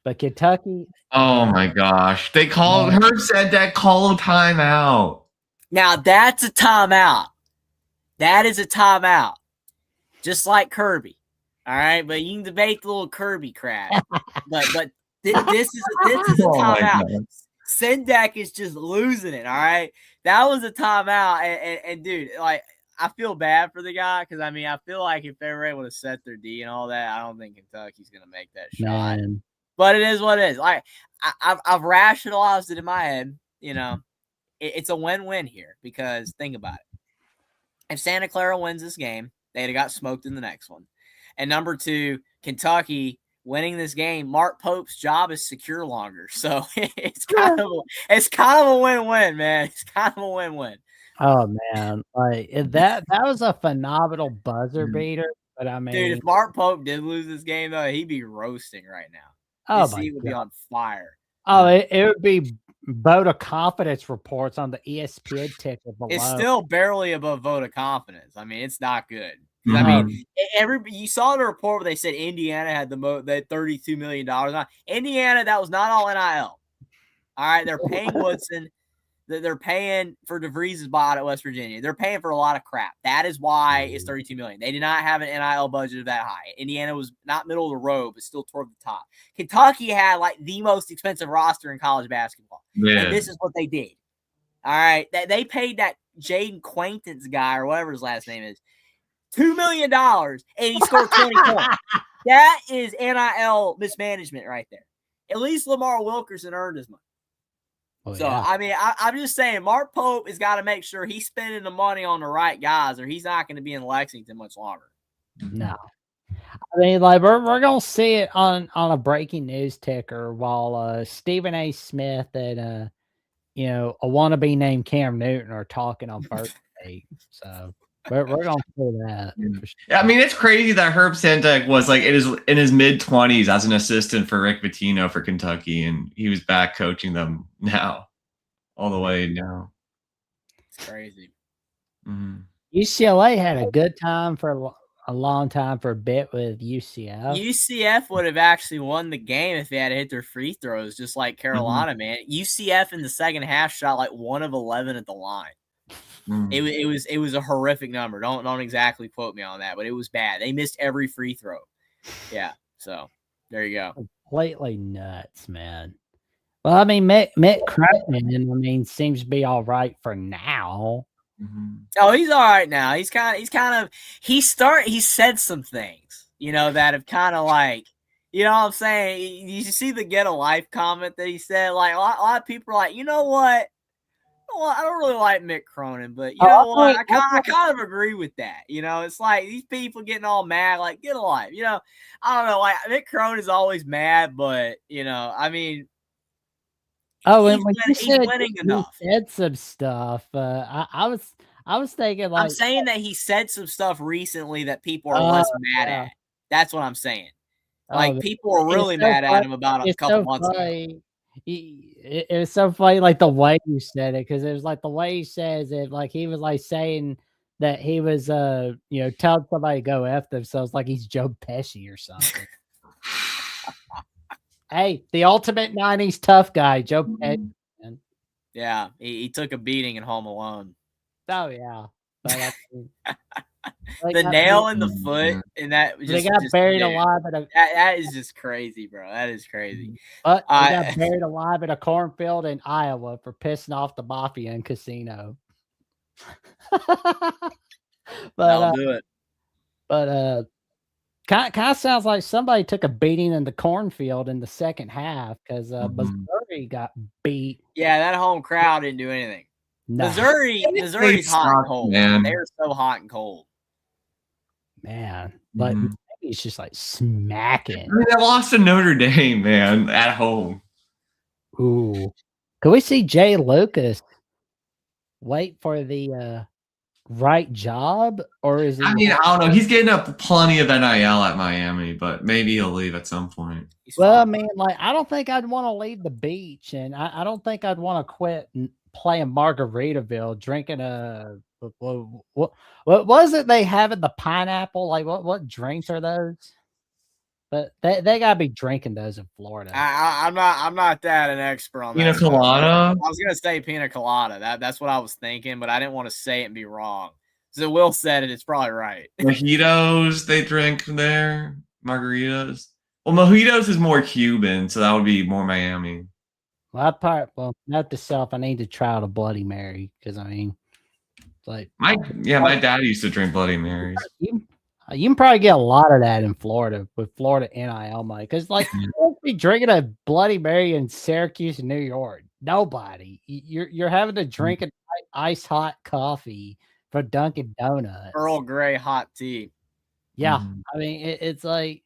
But Kentucky. Oh my gosh. They called Herb said that call a timeout. Now that's a timeout. That is a timeout. Just like Kirby. All right, but you can debate the little Kirby crap. but this is a timeout. Sendak is just losing it. All right, that was a timeout, and dude, like I feel bad for the guy because I mean I feel like if they were able to set their D and all that, I don't think Kentucky's gonna make that shot. Man. But it is what it is. Like I've rationalized it in my head. You know, it's a win-win here because think about it. If Santa Clara wins this game, they'd have got smoked in the next one. And number two, Kentucky winning this game, Mark Pope's job is secure longer. So it's kind of a win-win, man. It's kind of a win-win. Oh man, like that was a phenomenal buzzer beater. But I mean, dude, if Mark Pope did lose this game though, he'd be roasting right now. Oh he would be on fire. Oh, it would be vote of confidence reports on the ESPN ticker below. It's still barely above vote of confidence. I mean, it's not good. I mean, you saw the report where they said Indiana had that $32 million. Indiana, that was not all NIL. All right, they're paying Woodson. They're paying for DeVries' bot at West Virginia. They're paying for a lot of crap. That is why it's $32 million. They did not have an NIL budget of that high. Indiana was not middle of the road, but still toward the top. Kentucky had like the most expensive roster in college basketball. Yeah. And this is what they did. All right, they paid that Jaden Quaintance guy or whatever his last name is $2 million, and he scored 20 points. That is NIL mismanagement right there. At least Lamar Wilkerson earned his money. I mean, I'm just saying, Mark Pope has got to make sure he's spending the money on the right guys, or he's not going to be in Lexington much longer. No, I mean, like we're gonna see it on a breaking news ticker while Stephen A. Smith and a wannabe named Cam Newton are talking on birthday. So we're gonna see that. Yeah, I mean, it's crazy that Herb Sendak was like in his mid-20s as an assistant for Rick Pitino for Kentucky, and he was back coaching them now, all the way now. It's crazy. Mm-hmm. UCLA had a good time for a long time for a bit with UCF. UCF would have actually won the game if they had to hit their free throws, just like Carolina, man. UCF in the second half shot like 1 of 11 at the line. It was a horrific number. Don't exactly quote me on that, but it was bad. They missed every free throw. Yeah, so there you go. Completely nuts, man. Well, I mean, Mick Cronin, seems to be all right for now. Oh, he's all right now. He said some things, that have kind of like, what I'm saying? You see the get a life comment that he said? Like a lot of people are like, you know what? Well, I don't really like Mick Cronin, but you know what? I kind of agree with that. It's like these people getting all mad, like, get a life. I don't know. Like, Mick Cronin is always mad, but, I mean, he's winning enough. He said some stuff. I was thinking, like, I'm saying that he said some stuff recently that people are less mad at. That's what I'm saying. Like, people were really mad at him about a couple months ago. It was so funny, like the way you said it, because it was like the way he says it, like he was like saying that he was telling somebody to go F themselves, like he's Joe Pesci or something. Hey, the ultimate 90s tough guy, Joe Pesci. Man. Yeah, he took a beating in Home Alone. Oh yeah. But the nail in the foot, and that they got buried alive that is just crazy, bro. That is crazy. But they got buried alive in a cornfield in Iowa for pissing off the mafia and casino. I'll do it. But kind of sounds like somebody took a beating in the cornfield in the second half because Missouri got beat. Yeah, that home crowd didn't do anything. No. Missouri's hot and cold. Man. They're so hot and cold. Man, but it's just like smacking. I mean, they lost to Notre Dame, man, at home. Ooh. Can we see Jay Lucas wait for the right job? Or is he? I mean, I don't know. He's getting up plenty of NIL at Miami, but maybe he'll leave at some point. Well, I mean, like, I don't think I'd want to leave the beach, and I don't think I'd want to quit playing Margaritaville, drinking what was it they have in the pineapple? Like what drinks are those? But they gotta be drinking those in Florida. I'm not that an expert on Pina that stuff. colada. I was gonna say pina colada. That's what I was thinking, but I didn't want to say it and be wrong. So Will said it. It's probably right. Mojitos they drink there. Margaritas. Well, mojitos is more Cuban, so that would be more Miami. Well, note to self, I need to try the Bloody Mary because I mean, it's like My dad used to drink Bloody Marys. you can probably get a lot of that in Florida with Florida NIL money because like you won't be drinking a Bloody Mary in Syracuse, New York. Nobody. You're having to drink an ice hot coffee for Dunkin' Donuts. Earl Grey hot tea. Yeah, I mean it's like,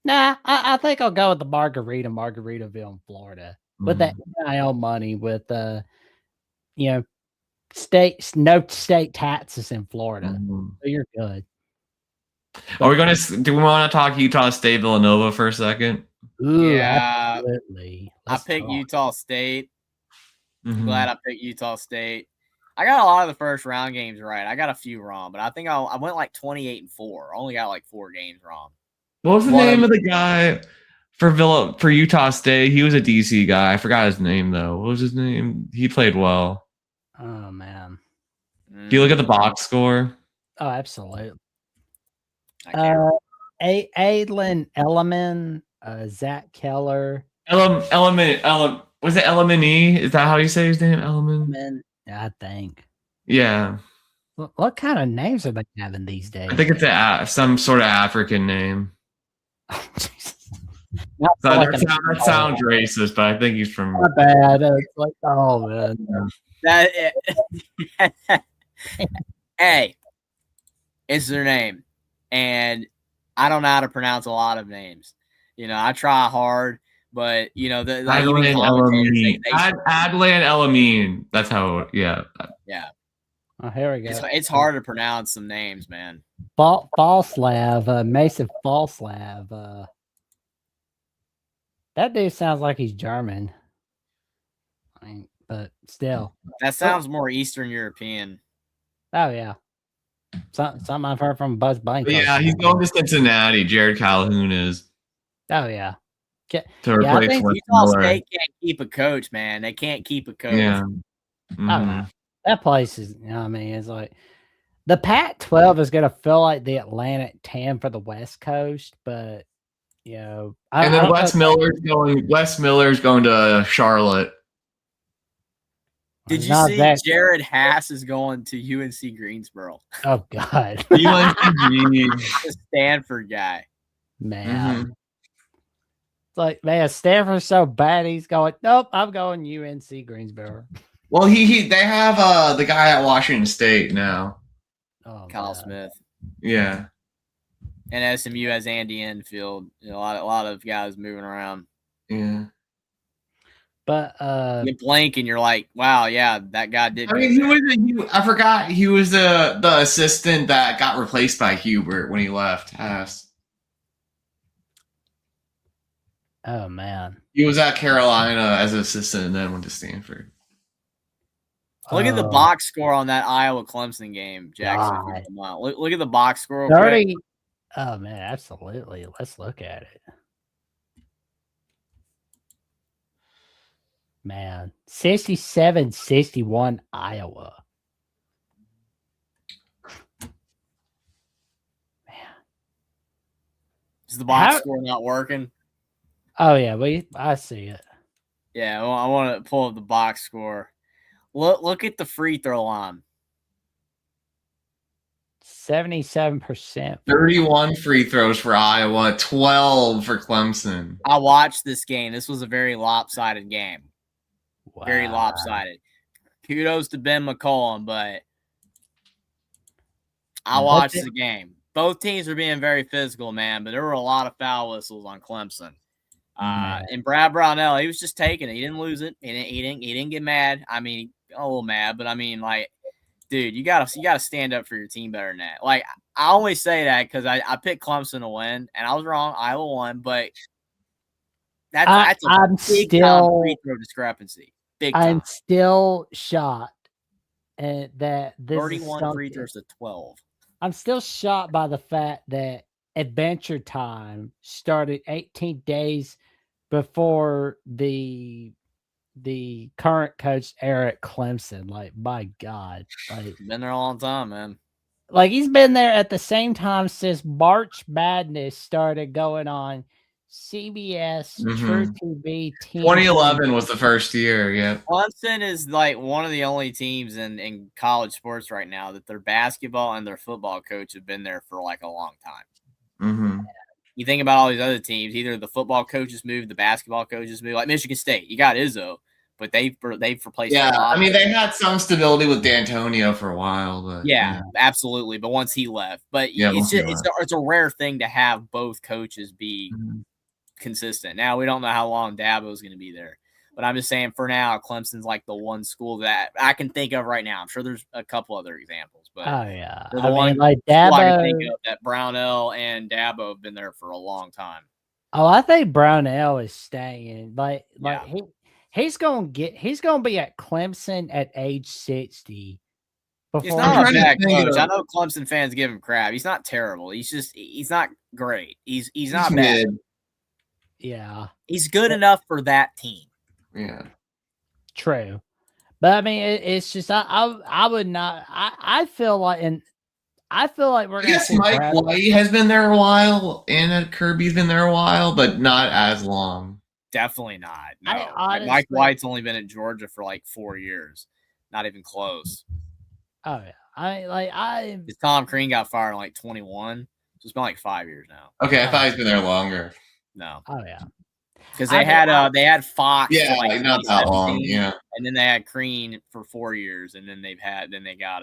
nah. I think I'll go with the Margaritaville in Florida with that NIL money with no state taxes in Florida. So you're good. Are we gonna? Do we want to talk Utah State Villanova for a second? Ooh, Yeah. absolutely. I picked Utah State. Mhm. Glad I picked Utah State. I got a lot of the first round games right. I got a few wrong, but I think I went like 28-4. I only got like 4 games wrong. What was the name of the guy for Utah State? He was a DC guy. I forgot his name though. What was his name? He played well. Oh man. Do you look at the box score? Oh, absolutely. I can't Adlin Elliman, Zach Keller. Element. Was it Element? Is that how you say his name? Element. I think. Yeah. What kind of names are they having these days? I think it's some sort of African name. That sounds racist, but I think he's from. Not bad. It's like, oh man. Hey, it's their name, and I don't know how to pronounce a lot of names. I try hard, but Adlan Elamine. That's how. Yeah. Yeah. Oh, here we go. It's hard to pronounce some names, man. Falslav, Mason Falslav. That dude sounds like he's German. I mean, but still. That sounds more Eastern European. Oh yeah. Something I've heard from Buzz Bunny. Yeah, he's going to Cincinnati. Jared Calhoun is. Oh yeah. To replace Utah State can't keep a coach, man. They can't keep a coach. Yeah. Mm-hmm. That place is, I mean, it's like the Pac-12 is going to feel like the Atlantic 10 for the West Coast, but and then Wes Miller's going to Charlotte. Did you see Jared Haas is going to UNC Greensboro? Oh God, the Stanford guy, man. It's like, man, Stanford's so bad. He's going, nope, I'm going UNC Greensboro. Well, they have the guy at Washington State now. Oh, Kyle Smith. Yeah. And SMU has Andy Enfield. A lot of guys moving around. Yeah. But you blink and you're like, wow, yeah, that guy did. I mean, I forgot he was the assistant that got replaced by Hubert when he left. Oh man. He was at Carolina as an assistant and then went to Stanford. Look at the box score on that Iowa Clemson game, Jackson. Look at the box score. 30. Oh man, absolutely. Let's look at it. Man, 67-61 Iowa. Man. Is the box score not working? Oh yeah, I see it. Yeah, well, I want to pull up the box score. Look at the free throw line. 77%. 31 free throws for Iowa, 12 for Clemson. I watched this game. This was a very lopsided game. Wow. Very lopsided. Kudos to Ben McCollum, but I watched the game. Both teams were being very physical, man, but there were a lot of foul whistles on Clemson. And Brad Brownell, he was just taking it. He didn't lose it. He didn't get mad. I mean, a little mad, but I mean, like, dude, you gotta stand up for your team better than that. Like, I always say that because I picked Clemson to win, and I was wrong. Iowa won, but that's a big time free throw discrepancy. Big time. I'm still shocked at that. 31 free throws to 12. I'm still shocked by the fact that Adventure Time started 18 days before the current coach Eric Clemson. Like, my God, Been there a long time, man. like he's been there at the same time since March Madness started going on CBS, True TV, TNT. 2011 was the first year. Yeah. Clemson is like one of the only teams in college sports right now that their basketball and their football coach have been there for like a long time. Mm-hmm. You think about all these other teams, either the football coaches moved, the basketball coaches moved, like Michigan State. You got Izzo, but they've replaced. Yeah, I mean they had some stability with D'Antonio for a while, but yeah, absolutely. But once he left, but Yeah, it's once he just it's a rare thing to have both coaches be consistent. Now we don't know how long Dabo is going to be there, but I'm just saying for now, Clemson's like the one school that I can think of right now. I'm sure there's a couple other examples, but Oh yeah, they're the one like school I can Dabo. think of that Brownell and Dabo have been there for a long time. Oh, I think Brownell is staying. Like Yeah. he's gonna be at Clemson at age 60. He's Before not a trying to bad think coach. of- I know Clemson fans give him crap. He's not terrible. He's not great. He's not He's bad. mid. yeah, He's good enough for that team. Yeah. true. But I mean, it's just I would not. I feel like we're I gonna guess see Mike Brad- White has been there a while, and Kirby's been there a while, but not as long. Definitely not. No, I Mike honestly- White's only been at Georgia for like 4 years. Not even close. Oh yeah, Because Tom Crean got fired in like 21. So it's been like 5 years now. Okay, I thought he's been there longer. No, oh yeah. because I they had Fox. Yeah, for like not that long. 2017, Yeah. and then they had Crean for 4 years, and then they got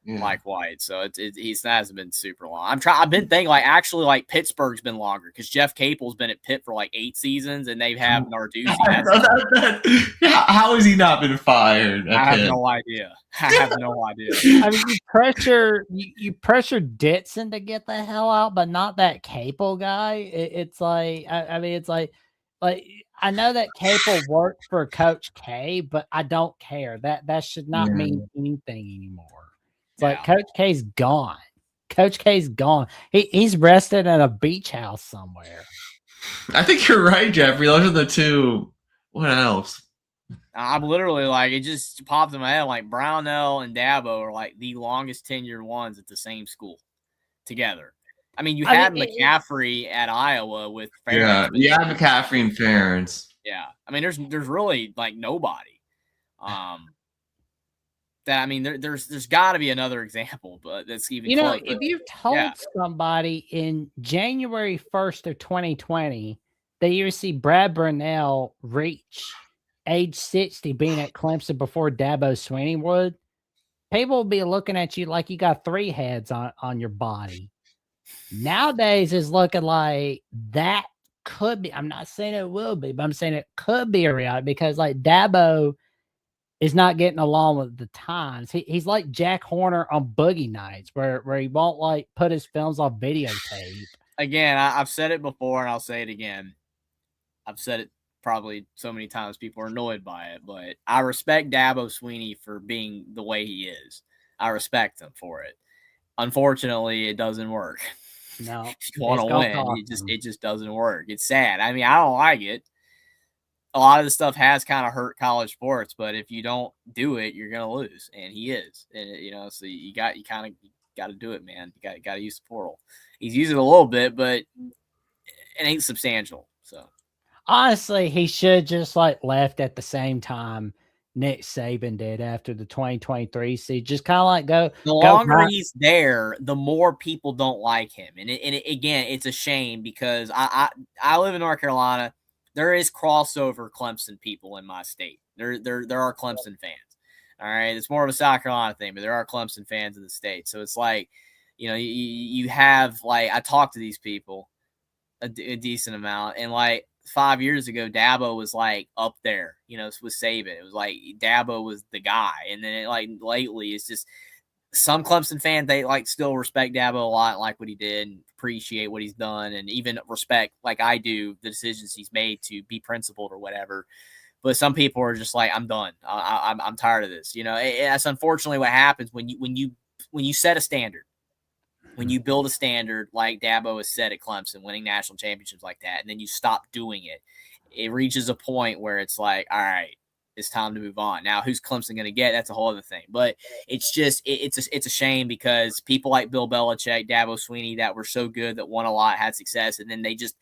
Yeah. Mike White. So he hasn't been super long. I've been thinking like Pittsburgh's been longer because Jeff Capel's been at Pitt for like 8 seasons, and they've had Narduzzi. How has he not been fired? I have Okay. no idea. I have no idea. I mean, you pressure Ditson to get the hell out, but not that Capel guy. It's like I mean, it's like I know that Capel worked for Coach K, but I don't care. That should not Yeah. mean anything anymore. It's like Yeah. Coach K's gone. Coach K's gone. He's rested at a beach house somewhere. I think you're right, Jeffrey. Those are the two. What else? I'm literally like, it just popped in my head. Like Brownell and Dabo are like the longest tenured ones at the same school together. I mean, you I had mean, McCaffrey at Iowa with Yeah, Ferentz, but McCaffrey and Ferentz. yeah. I mean, there's really like nobody. That I mean, there's got to be another example, but that's even close. If you told yeah. somebody in January 1st of 2020 that you would see Brad Burnell reach age 60 being at Clemson before Dabo Swinney would, people will be looking at you like you got 3 heads on your body. Nowadays is looking like that could be. I'm not saying it will be, but I'm saying it could be a reality because like Dabo is not getting along with the times. He's like Jack Horner on Boogie Nights, where he won't like put his films on videotape. Again, I've said it before and I'll say it again. I've said it probably so many times people are annoyed by it, but I respect Dabo Swinney for being the way he is. I respect him for it. Unfortunately, it doesn't work. No, If you want it's to gonna win, cost him. it just doesn't work. It's sad. I mean, I don't like it. A lot of the stuff has kind of hurt college sports, but if you don't do it, you're gonna lose, and he is. And so you got to do it, man. You got to use the portal. He's using it a little bit, but it ain't substantial. So Honestly, he should just like left at the same time Nick Saban did after the 2023 season. Just kind of like the go longer back. he's there, the more people don't like him. And again, it's a shame because I live in North Carolina. There is crossover Clemson people in my state. There are Clemson fans. All right, it's more of a South Carolina thing, but there are Clemson fans in the state. So it's like, you have like I talk to these people a decent amount, and like 5 years ago, Dabo was like up there, with Saban. It was like Dabo was the guy, and then lately it's just some Clemson fans, they like still respect Dabo a lot, and like what he did, and appreciate what he's done, and even respect, like I do, the decisions he's made to be principled or whatever. But some people are just like, I'm done. I'm tired of this. That's unfortunately what happens when you set a standard. when you build a standard like Dabo has said at Clemson, winning national championships like that, and then you stop doing it, it reaches a point where it's like, all right, it's time to move on. Now, who's Clemson going to get? That's a whole other thing. But it's just it's a shame because people like Bill Belichick, Dabo Swinney, that were so good, that won a lot, had success, and then they just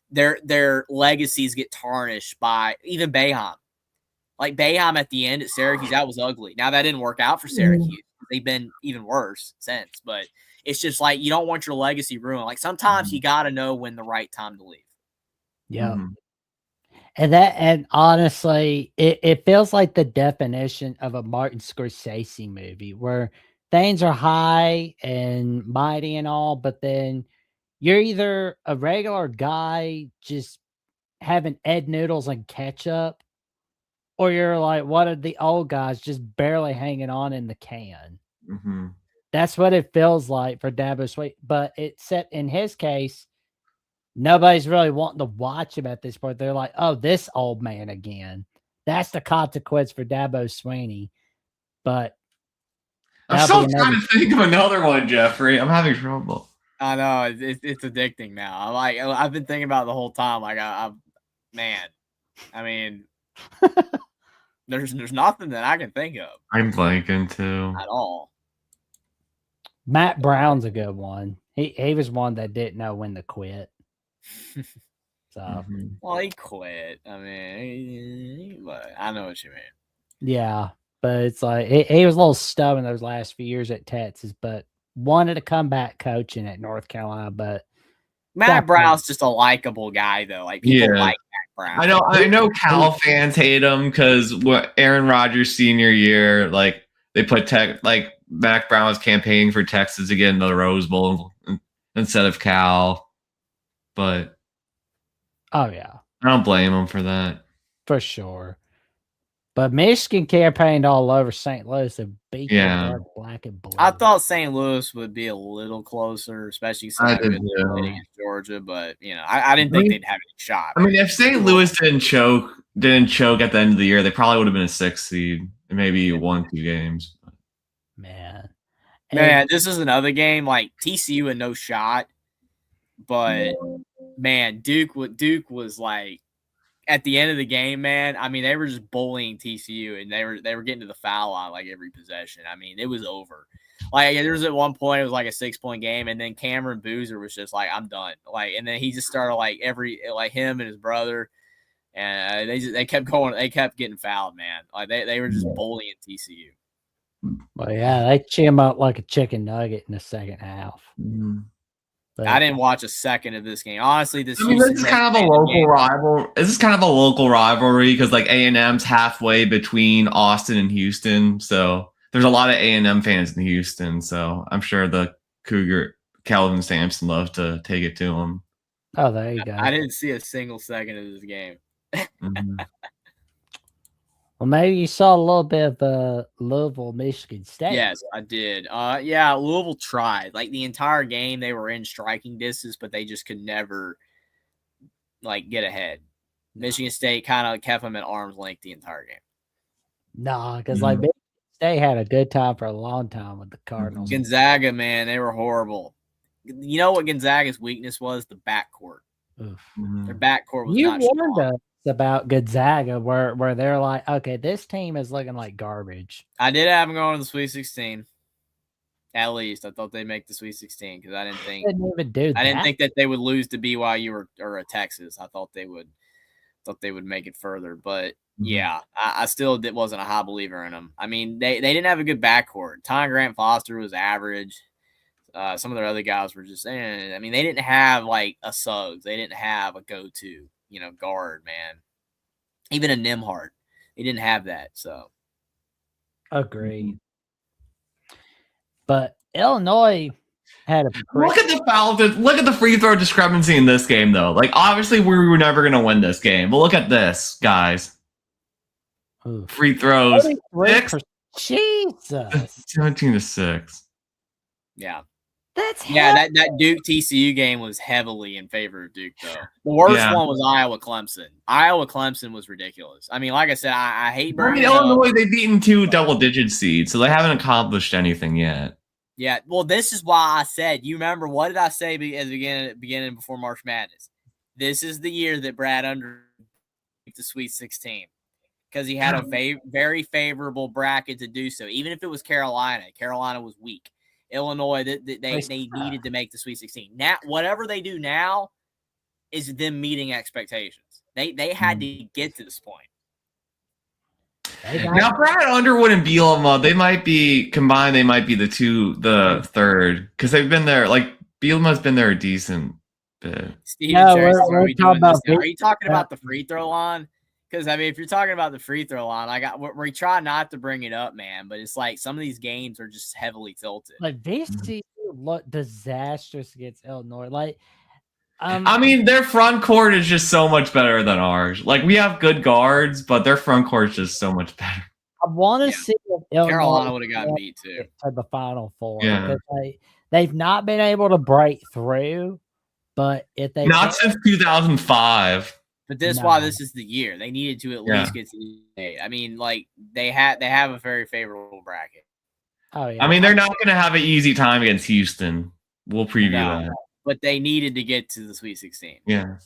their legacies get tarnished by even Boeheim. Like Boeheim at the end at Syracuse, that was ugly. Now that didn't work out for Syracuse. They've been even worse since. But it's just like you don't want your legacy ruined. Like sometimes you got to know when the right time to leave. Yeah. And honestly, it feels like the definition of a Martin Scorsese movie where things are high and mighty and all, but then you're either a regular guy just having Ed noodles and ketchup, or you're like one of the old guys just barely hanging on in the can. That's what it feels like for Dabo Swinney. But except in his case, nobody's really wanting to watch him at this point. They're like, oh, this old man again. That's the consequence for Dabo Swinney. But I'm still trying to think of another one, Jeffrey. I'm having trouble. I know it's addicting now. I've been thinking about it the whole time. Like man, I mean, there's nothing that I can think of. I'm blanking too at all. Matt Brown's a good one. He was one that didn't know when to quit. So well, he quit. I mean, I know what you mean. Yeah, but it's like he was a little stubborn those last few years at Texas, but wanted to come back coaching at North Carolina. But Matt Brown's just a likable guy, though. Like people like Matt Brown. I know Cal fans hate him because what Aaron Rodgers' senior year, like they put Matt Brown was campaigning for Texas to get into the Rose Bowl instead of Cal. But oh yeah, I don't blame him for that. For sure. But Michigan campaigned all over St. Louis and beat them black and blue. I thought St. Louis would be a little closer, especially since against Georgia. But I didn't think they'd have any shot. I mean, if St. Louis didn't choke at the end of the year, they probably would have been a 6th seed and maybe won 2 games. Man, this is another game like TCU had no shot. But man, Duke was like at the end of the game, man. I mean, they were just bullying TCU, and they were getting to the foul line like every possession. I mean, it was over. Like there was at one point it was like a 6-point game, and then Cameron Boozer was just like, "I'm done." Like, and then he just started like him and his brother, and they kept going. They kept getting fouled, man. Like they were just bullying TCU. Well, yeah, they chew him up like a chicken nugget in the second half. But I didn't watch a second of this game. Honestly, this is kind of a local rival. This is kind of a local rivalry because like A&M's halfway between Austin and Houston, so there's a lot of A&M fans in Houston. So I'm sure the Cougar Calvin Sampson loved to take it to him. Oh, there you go. I didn't see a single second of this game. Well, maybe you saw a little bit of Louisville, Michigan State. Yes, I did. Yeah, Louisville tried. Like the entire game, they were in striking distance, but they just could never get ahead. Michigan State kind of kept them at arm's length the entire game. Nah, because Michigan State had a good time for a long time with the Cardinals. Gonzaga, man, they were horrible. You know what Gonzaga's weakness was? The backcourt. Their backcourt was not strong. You warned us about Gonzaga where they're like, okay, this team is looking like garbage. I did have them going to the Sweet 16. At least I thought they'd make the Sweet 16 because I didn't think that they would lose to BYU or Texas. I thought they would make it further, but yeah, I still wasn't a high believer in them. I mean, they didn't have a good backcourt. Ty Grant Foster was average. Some of their other guys were just I mean, they didn't have like a Suggs. They didn't have a go-to, guard, man. Even a Nimhart. They didn't have that, so. Agreed. But Illinois had a look at the foul. Look at the free throw discrepancy in this game, though. Like, obviously, we were never going to win this game. But look at this, guys. Ooh. Free throws. 6. Jesus. 17-6. Yeah. That's that Duke TCU game was heavily in favor of Duke, though. The worst one was Iowa Clemson. Iowa Clemson was ridiculous. I mean, like I said, I hate bringing Illinois. They've beaten 2 double-digit seeds, so they haven't accomplished anything yet. Yeah, well, this is why I said, you remember, what did I say at the beginning before March Madness? This is the year that Brad Under the Sweet 16 because he had a very favorable bracket to do so. Even if it was Carolina was weak. Illinois, they needed to make the Sweet 16. Now, whatever they do now is them meeting expectations. They had to get to this point. Now, Brad Underwood and Bielema, they might be combined. They might be the third because they've been there. Like Bielema's been there a decent bit. We're talking about. Are you talking about the free throw line? Because I mean, if you're talking about the free throw line, we try not to bring it up, man. But it's like some of these games are just heavily tilted. Like VCU looked disastrous against Illinois. Like. I mean, their front court is just so much better than ours. Like, we have good guards, but their front court is just so much better. I want to see if Carolina would have gotten beat too to the Final Four. Yeah. Because they've not been able to break through, but if they not since 2005. But this is why this is the year they needed to at least get to the 8. I mean, like they have a very favorable bracket. Oh yeah. I mean, they're not going to have an easy time against Houston. We'll preview that. But they needed to get to the Sweet 16. Yeah.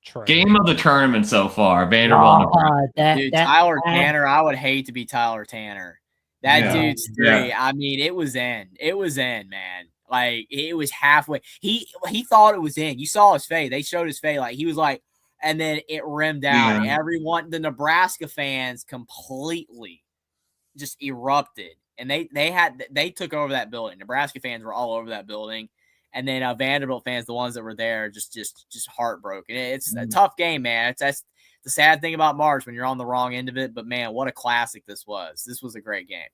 True. Game of the tournament so far, Vanderbilt. Tyler Tanner. I would hate to be Tyler Tanner. That dude's three. Yeah. I mean, it was in. It was in, man. Like it was halfway. He thought it was in. You saw his face. They showed his face. Like he was like, and then it rimmed out. Yeah. Everyone, the Nebraska fans, completely just erupted, and they took over that building. Nebraska fans were all over that building. And then Vanderbilt fans, the ones that were there, just heartbroken. It's a tough game, man. That's the sad thing about March when you're on the wrong end of it. But, man, what a classic this was. This was a great game.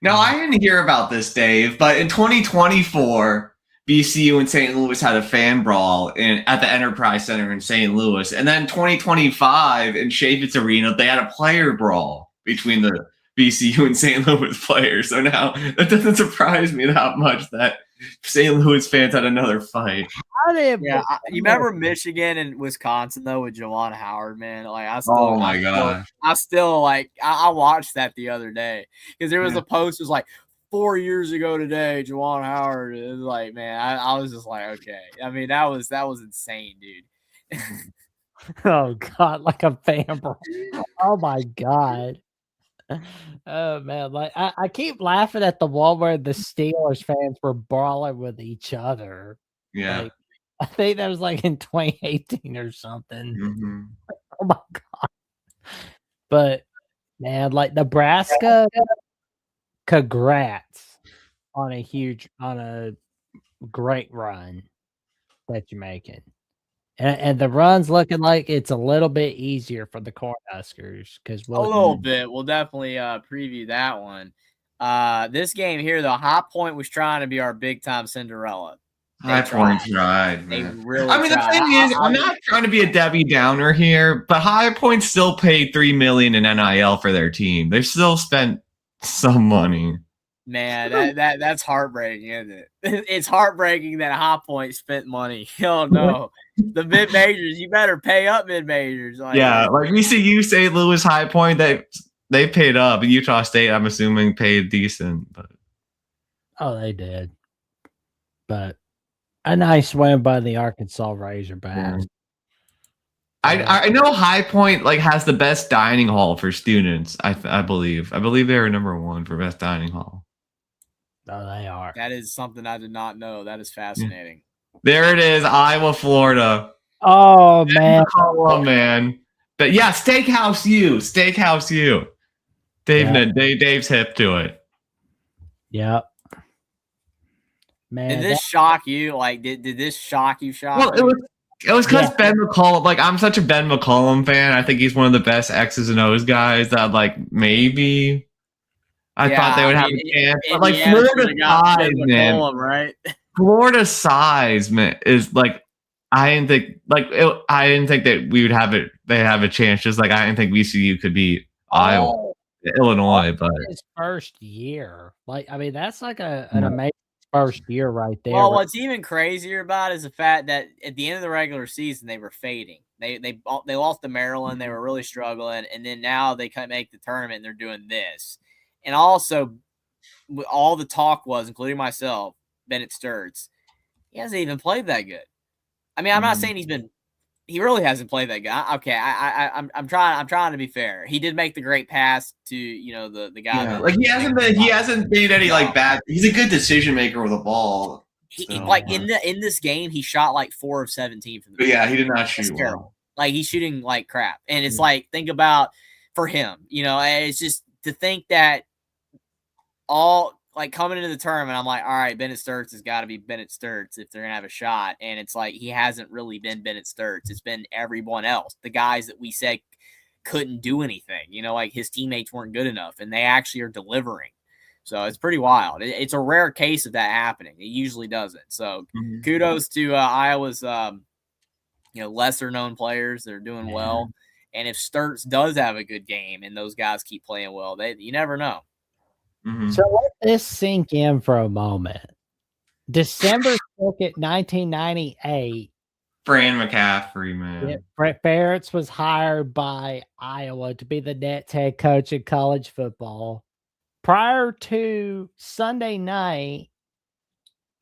Now, I didn't hear about this, Dave, but in 2024, VCU and St. Louis had a fan brawl at the Enterprise Center in St. Louis. And then 2025 in Chaffetz Arena, they had a player brawl between the VCU and St. Louis players. So now that doesn't surprise me that much that St. Louis fans had another fight. You remember Michigan and Wisconsin though with Juwan Howard, man? Like I watched that the other day because there was a post. It was like 4 years ago today, Juwan Howard. It was like, man, I was just like, okay. I mean, that was insane, dude. Oh God, like a fan brawl. Oh my God. Oh man, like I keep laughing at the one where the Steelers fans were brawling with each other. Yeah, like, I think that was like in 2018 or something. Mm-hmm. Oh my God! But man, like Nebraska, congrats on a great run that you're making. And the run's looking like it's a little bit easier for the Cornhuskers because a little bit. We'll definitely preview that one. This game here, though, High Point was trying to be our big time Cinderella. High Point tried. They really. I mean, the thing is, I'm not trying to be a Debbie Downer here, but High Point still paid $3 million in NIL for their team. They've still spent some money. Man, that's heartbreaking, isn't it? It's heartbreaking that High Point spent money. Oh no. The mid majors, you better pay up mid majors. Like VCU, St. Louis, High Point, they paid up. Utah State, I'm assuming, paid decent. But they did. But a nice win by the Arkansas Razorbacks. Yeah. I know High Point has the best dining hall for students. I believe they are number 1 for best dining hall. Oh, they are. That is something I did not know. That is fascinating. There it is, Iowa, Florida. Oh man, man. But yeah, Steakhouse U. Dave's hip to it. Yep. Man, did this shock you? Like, did this shock you? Well, it was because Ben McCollum. Like, I'm such a Ben McCollum fan. I think he's one of the best X's and O's guys. That maybe I thought they would have a chance. But Florida size, man. Right? Florida size, man, is I didn't think that we would have it. They have a chance. Just I didn't think VCU could beat Iowa, Illinois. But his first year, that's an amazing first year right there. Well, what's even crazier about it is the fact that at the end of the regular season they were fading. They lost to Maryland. They were really struggling, and then now they can't make the tournament. And they're doing this, and also all the talk was, including myself, Bennett Sturts, he hasn't even played that good. I mean, I'm not saying he really hasn't played that good. Okay, I'm trying to be fair. He did make the great pass to the guy. Yeah, like he hasn't made any like bad. He's a good decision maker with the ball. Like in this game, he shot like 4 of 17 from the field. Yeah, he did not shoot well. Like he's shooting like crap, and it's like think about for him. It's just to think that all like coming into the tournament, I'm like, all right, Bennett Sturts has got to be Bennett Sturts if they're gonna have a shot, and it's like he hasn't really been Bennett Sturts. It's been everyone else, the guys that we said couldn't do anything. Like his teammates weren't good enough, and they actually are delivering. So it's pretty wild. It's a rare case of that happening. It usually doesn't. So kudos to Iowa's, lesser known players that are doing well. And if Sturts does have a good game and those guys keep playing well, you never know. So let this sink in for a moment. December 2nd, 1998. Fran McCaffery, man. Brett Barretts was hired by Iowa to be the Nets head coach in college football. Prior to Sunday night,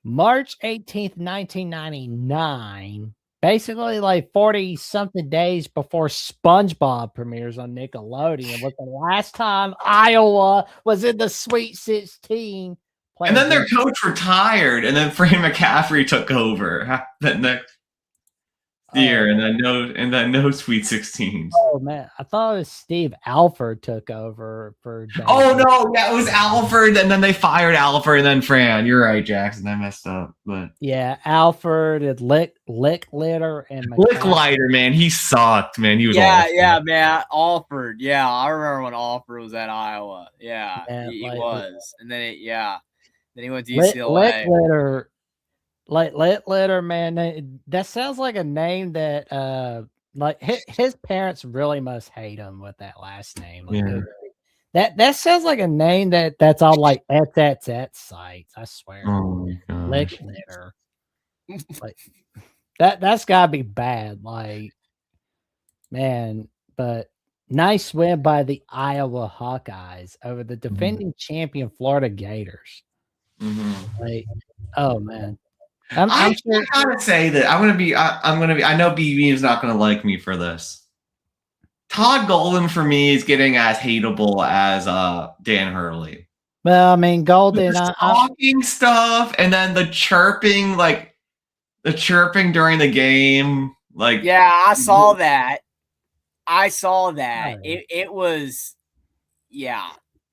March 18th, 1999, basically like 40-something days before SpongeBob premieres on Nickelodeon, was the last time Iowa was in the Sweet 16. And then their coach retired, and then Fran McCaffery took over that next year, and then no Sweet 16s. Oh man, I thought it was Steve Alford took over for. Oh no, yeah, it was Alford, and then they fired Alford, and then Fran. You're right, Jackson. I messed up, but yeah, Alford and Licklider and Licklider, man, he sucked, man. He was awful. Man, Alford. Yeah, I remember when Alford was at Iowa. Yeah, he was, and then then he went to UCLA. Licklider, man, that sounds like a name that like his parents really must hate him with that last name. Like, that sounds like a name that's all like at sites. I swear. Oh my gosh. Licklider. Like that's gotta be bad. Like, man, but nice win by the Iowa Hawkeyes over the defending champion Florida Gators. Like, oh man. I gotta say that I'm gonna be. I know BB is not gonna like me for this. Todd Golden for me is getting as hateable as Dan Hurley. Well, I mean, Golden talking stuff, and then the chirping during the game. Like, yeah, I saw that. It was, yeah,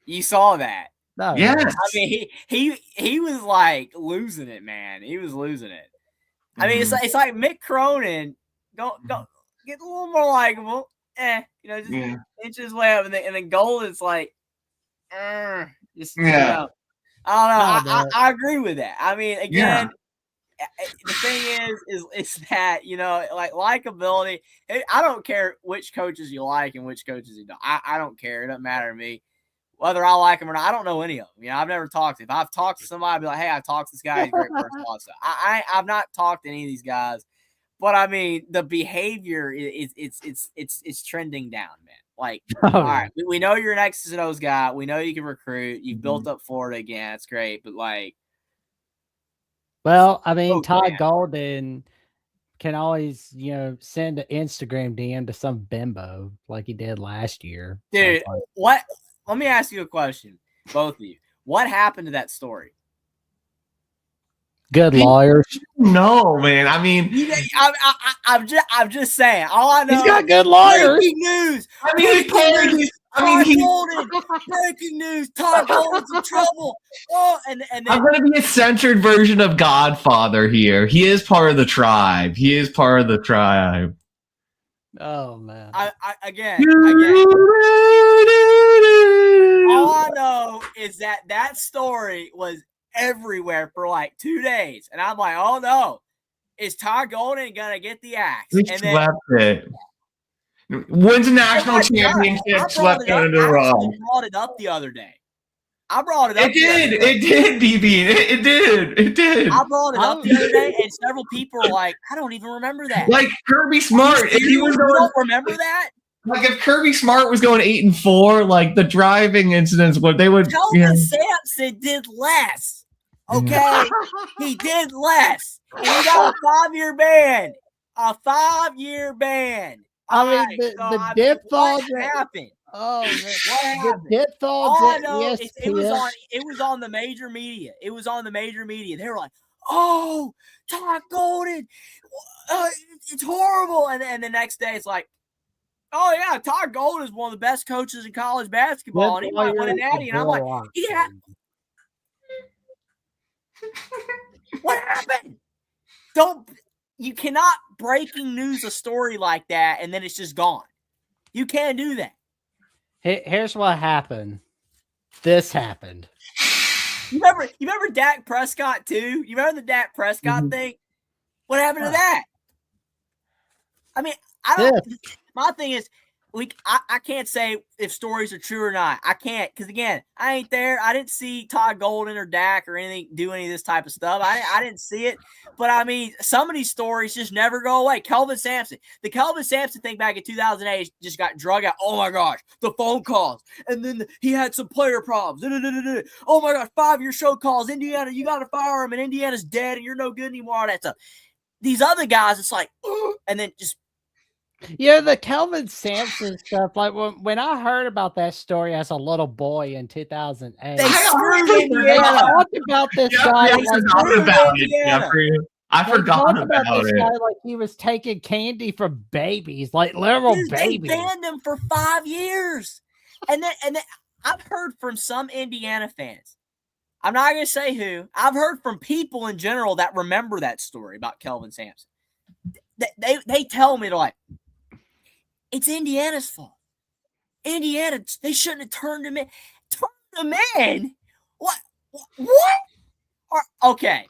you saw that. No, yes. I mean, he was like losing it, man. He was losing it. I mean, it's like Mick Cronin. Go get a little more likable. Just inch his way up, and then Golden's like, I don't know. I agree with that. I mean, again, the thing is that like likability. I don't care which coaches you like and which coaches you don't. I don't care. It doesn't matter to me. Whether I like him or not, I don't know any of them. I've never talked to him. If I've talked to somebody, I'd be like, hey, I talked to this guy. He's a great person. Also, I've not talked to any of these guys, but I mean, the behavior it's trending down, man. Like, all right, we know you're an X's and O's guy. We know you can recruit. You've built up Florida again. It's great, but like, well, I mean, Todd Golden can always, send an Instagram DM to some bimbo like he did last year. Dude, what? Let me ask you a question, both of you. What happened to that story? Good lawyers. No, man. I mean, I'm just saying. All I know, he's got good lawyers. Breaking news. Breaking news. Todd Golden's in trouble. Oh, and then, I'm going to be a censored version of Godfather here. He is part of the tribe. Oh man. Again. All I know is that story was everywhere for like 2 days, and I'm like, oh no, is Todd Golden gonna get the axe? He swept it. Wins a national championship, swept it under the rug. I brought it up the other day. I brought it up. It did, BB. It did. I brought it up the other day, and several people were like, I don't even remember that. Like Kirby Smart. You don't remember that? Like if Kirby Smart was going 8-4, like the driving incidents, what they would. Kelvin Sampson did less. Okay, he did less, and he got a 5-year ban. A 5-year ban. I mean, the default happened. Oh, man. What happened? The default. All I know is it was on the major media. It was on the major media. They were like, "Oh, Todd Golden, it's horrible," and the next day it's like, "Oh yeah, Todd Golden is one of the best coaches in college basketball, and he might win a natty." And I'm like, "Yeah." What happened? You cannot breaking news a story like that and then it's just gone. You can't do that. Here's what happened. This happened. You remember Dak Prescott too? You remember the Dak Prescott thing? What happened to that? I mean, my thing is, I can't say if stories are true or not. I can't, because again, I ain't there. I didn't see Todd Golden or Dak or anything do any of this type of stuff. I didn't see it. But I mean, some of these stories just never go away. Kelvin Sampson. The Kelvin Sampson thing back in 2008 just got drug out. Oh my gosh, the phone calls. And then he had some player problems. Oh my gosh, 5-year show calls. Indiana, you got to fire him, and Indiana's dead, and you're no good anymore. All that stuff. These other guys, it's like, and then just. Yeah, the Kelvin Sampson stuff. Like when I heard about that story as a little boy in 2008, they screwed Indiana. I talked about this guy. I forgot about this guy like he was taking candy from babies, like literal babies. They banned him for 5 years, and then I've heard from some Indiana fans. I'm not going to say who. I've heard from people in general that remember that story about Kelvin Sampson. They tell me, they're like, it's Indiana's fault. Indiana, they shouldn't have turned him in. Turned him in? What? Okay.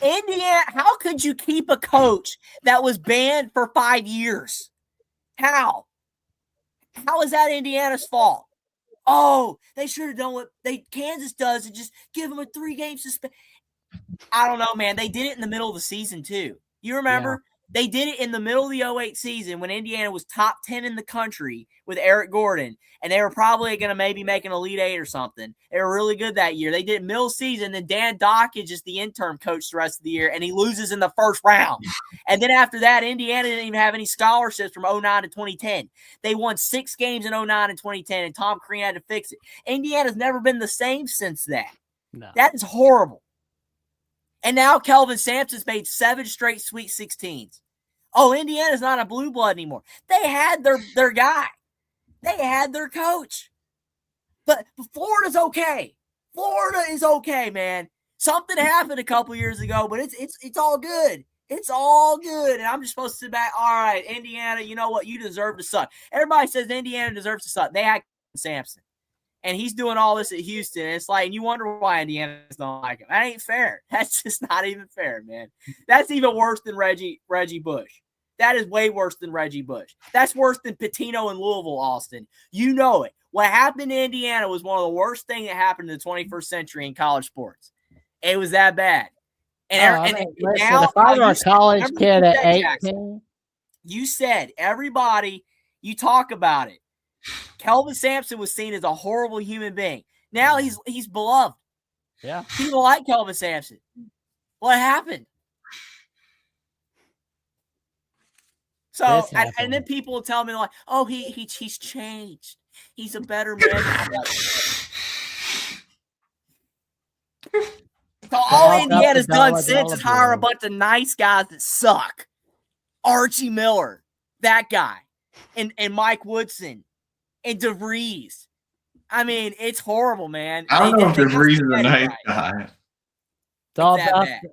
Indiana, how could you keep a coach that was banned for 5 years? How? How is that Indiana's fault? Oh, they should have done what Kansas does and just give him a 3-game suspension. I don't know, man. They did it in the middle of the season, too. You remember? Yeah. They did it in the middle of the 2008 season when Indiana was top 10 in the country with Eric Gordon, and they were probably going to maybe make an Elite 8 or something. They were really good that year. They did it middle season, then Dan Dockage is the interim coach the rest of the year, and he loses in the first round. And then after that, Indiana didn't even have any scholarships from 2009 to 2010. They won 6 games in 2009 and 2010, and Tom Crean had to fix it. Indiana's never been the same since that. No. That is horrible. And now Kelvin Sampson's made 7 straight Sweet 16s. Oh, Indiana's not a blue blood anymore. They had their guy. They had their coach. But Florida's okay. Florida is okay, man. Something happened a couple years ago, but it's all good. It's all good. And I'm just supposed to sit back. All right, Indiana, you know what? You deserve to suck. Everybody says Indiana deserves to suck. They had Sampson. And he's doing all this at Houston. And it's like, and you wonder why Indiana's don't like him. That ain't fair. That's just not even fair, man. That's even worse than Reggie Bush. That is way worse than Reggie Bush. That's worse than Pitino in Louisville, Austin. You know it. What happened to Indiana was one of the worst things that happened in the 21st century in college sports. It was that bad. And now, if I were a college kid at 18, you said everybody, you talk about it. Kelvin Sampson was seen as a horrible human being. Now he's beloved. Yeah. People like Kelvin Sampson. What happened? So and then people will tell me like, oh, he's changed. He's a better man. So all Indiana's done since is hire a bunch of nice guys that suck. Archie Miller, that guy, and Mike Woodson. And DeVries. I mean, it's horrible, man. I don't know if DeVries is a nice guy.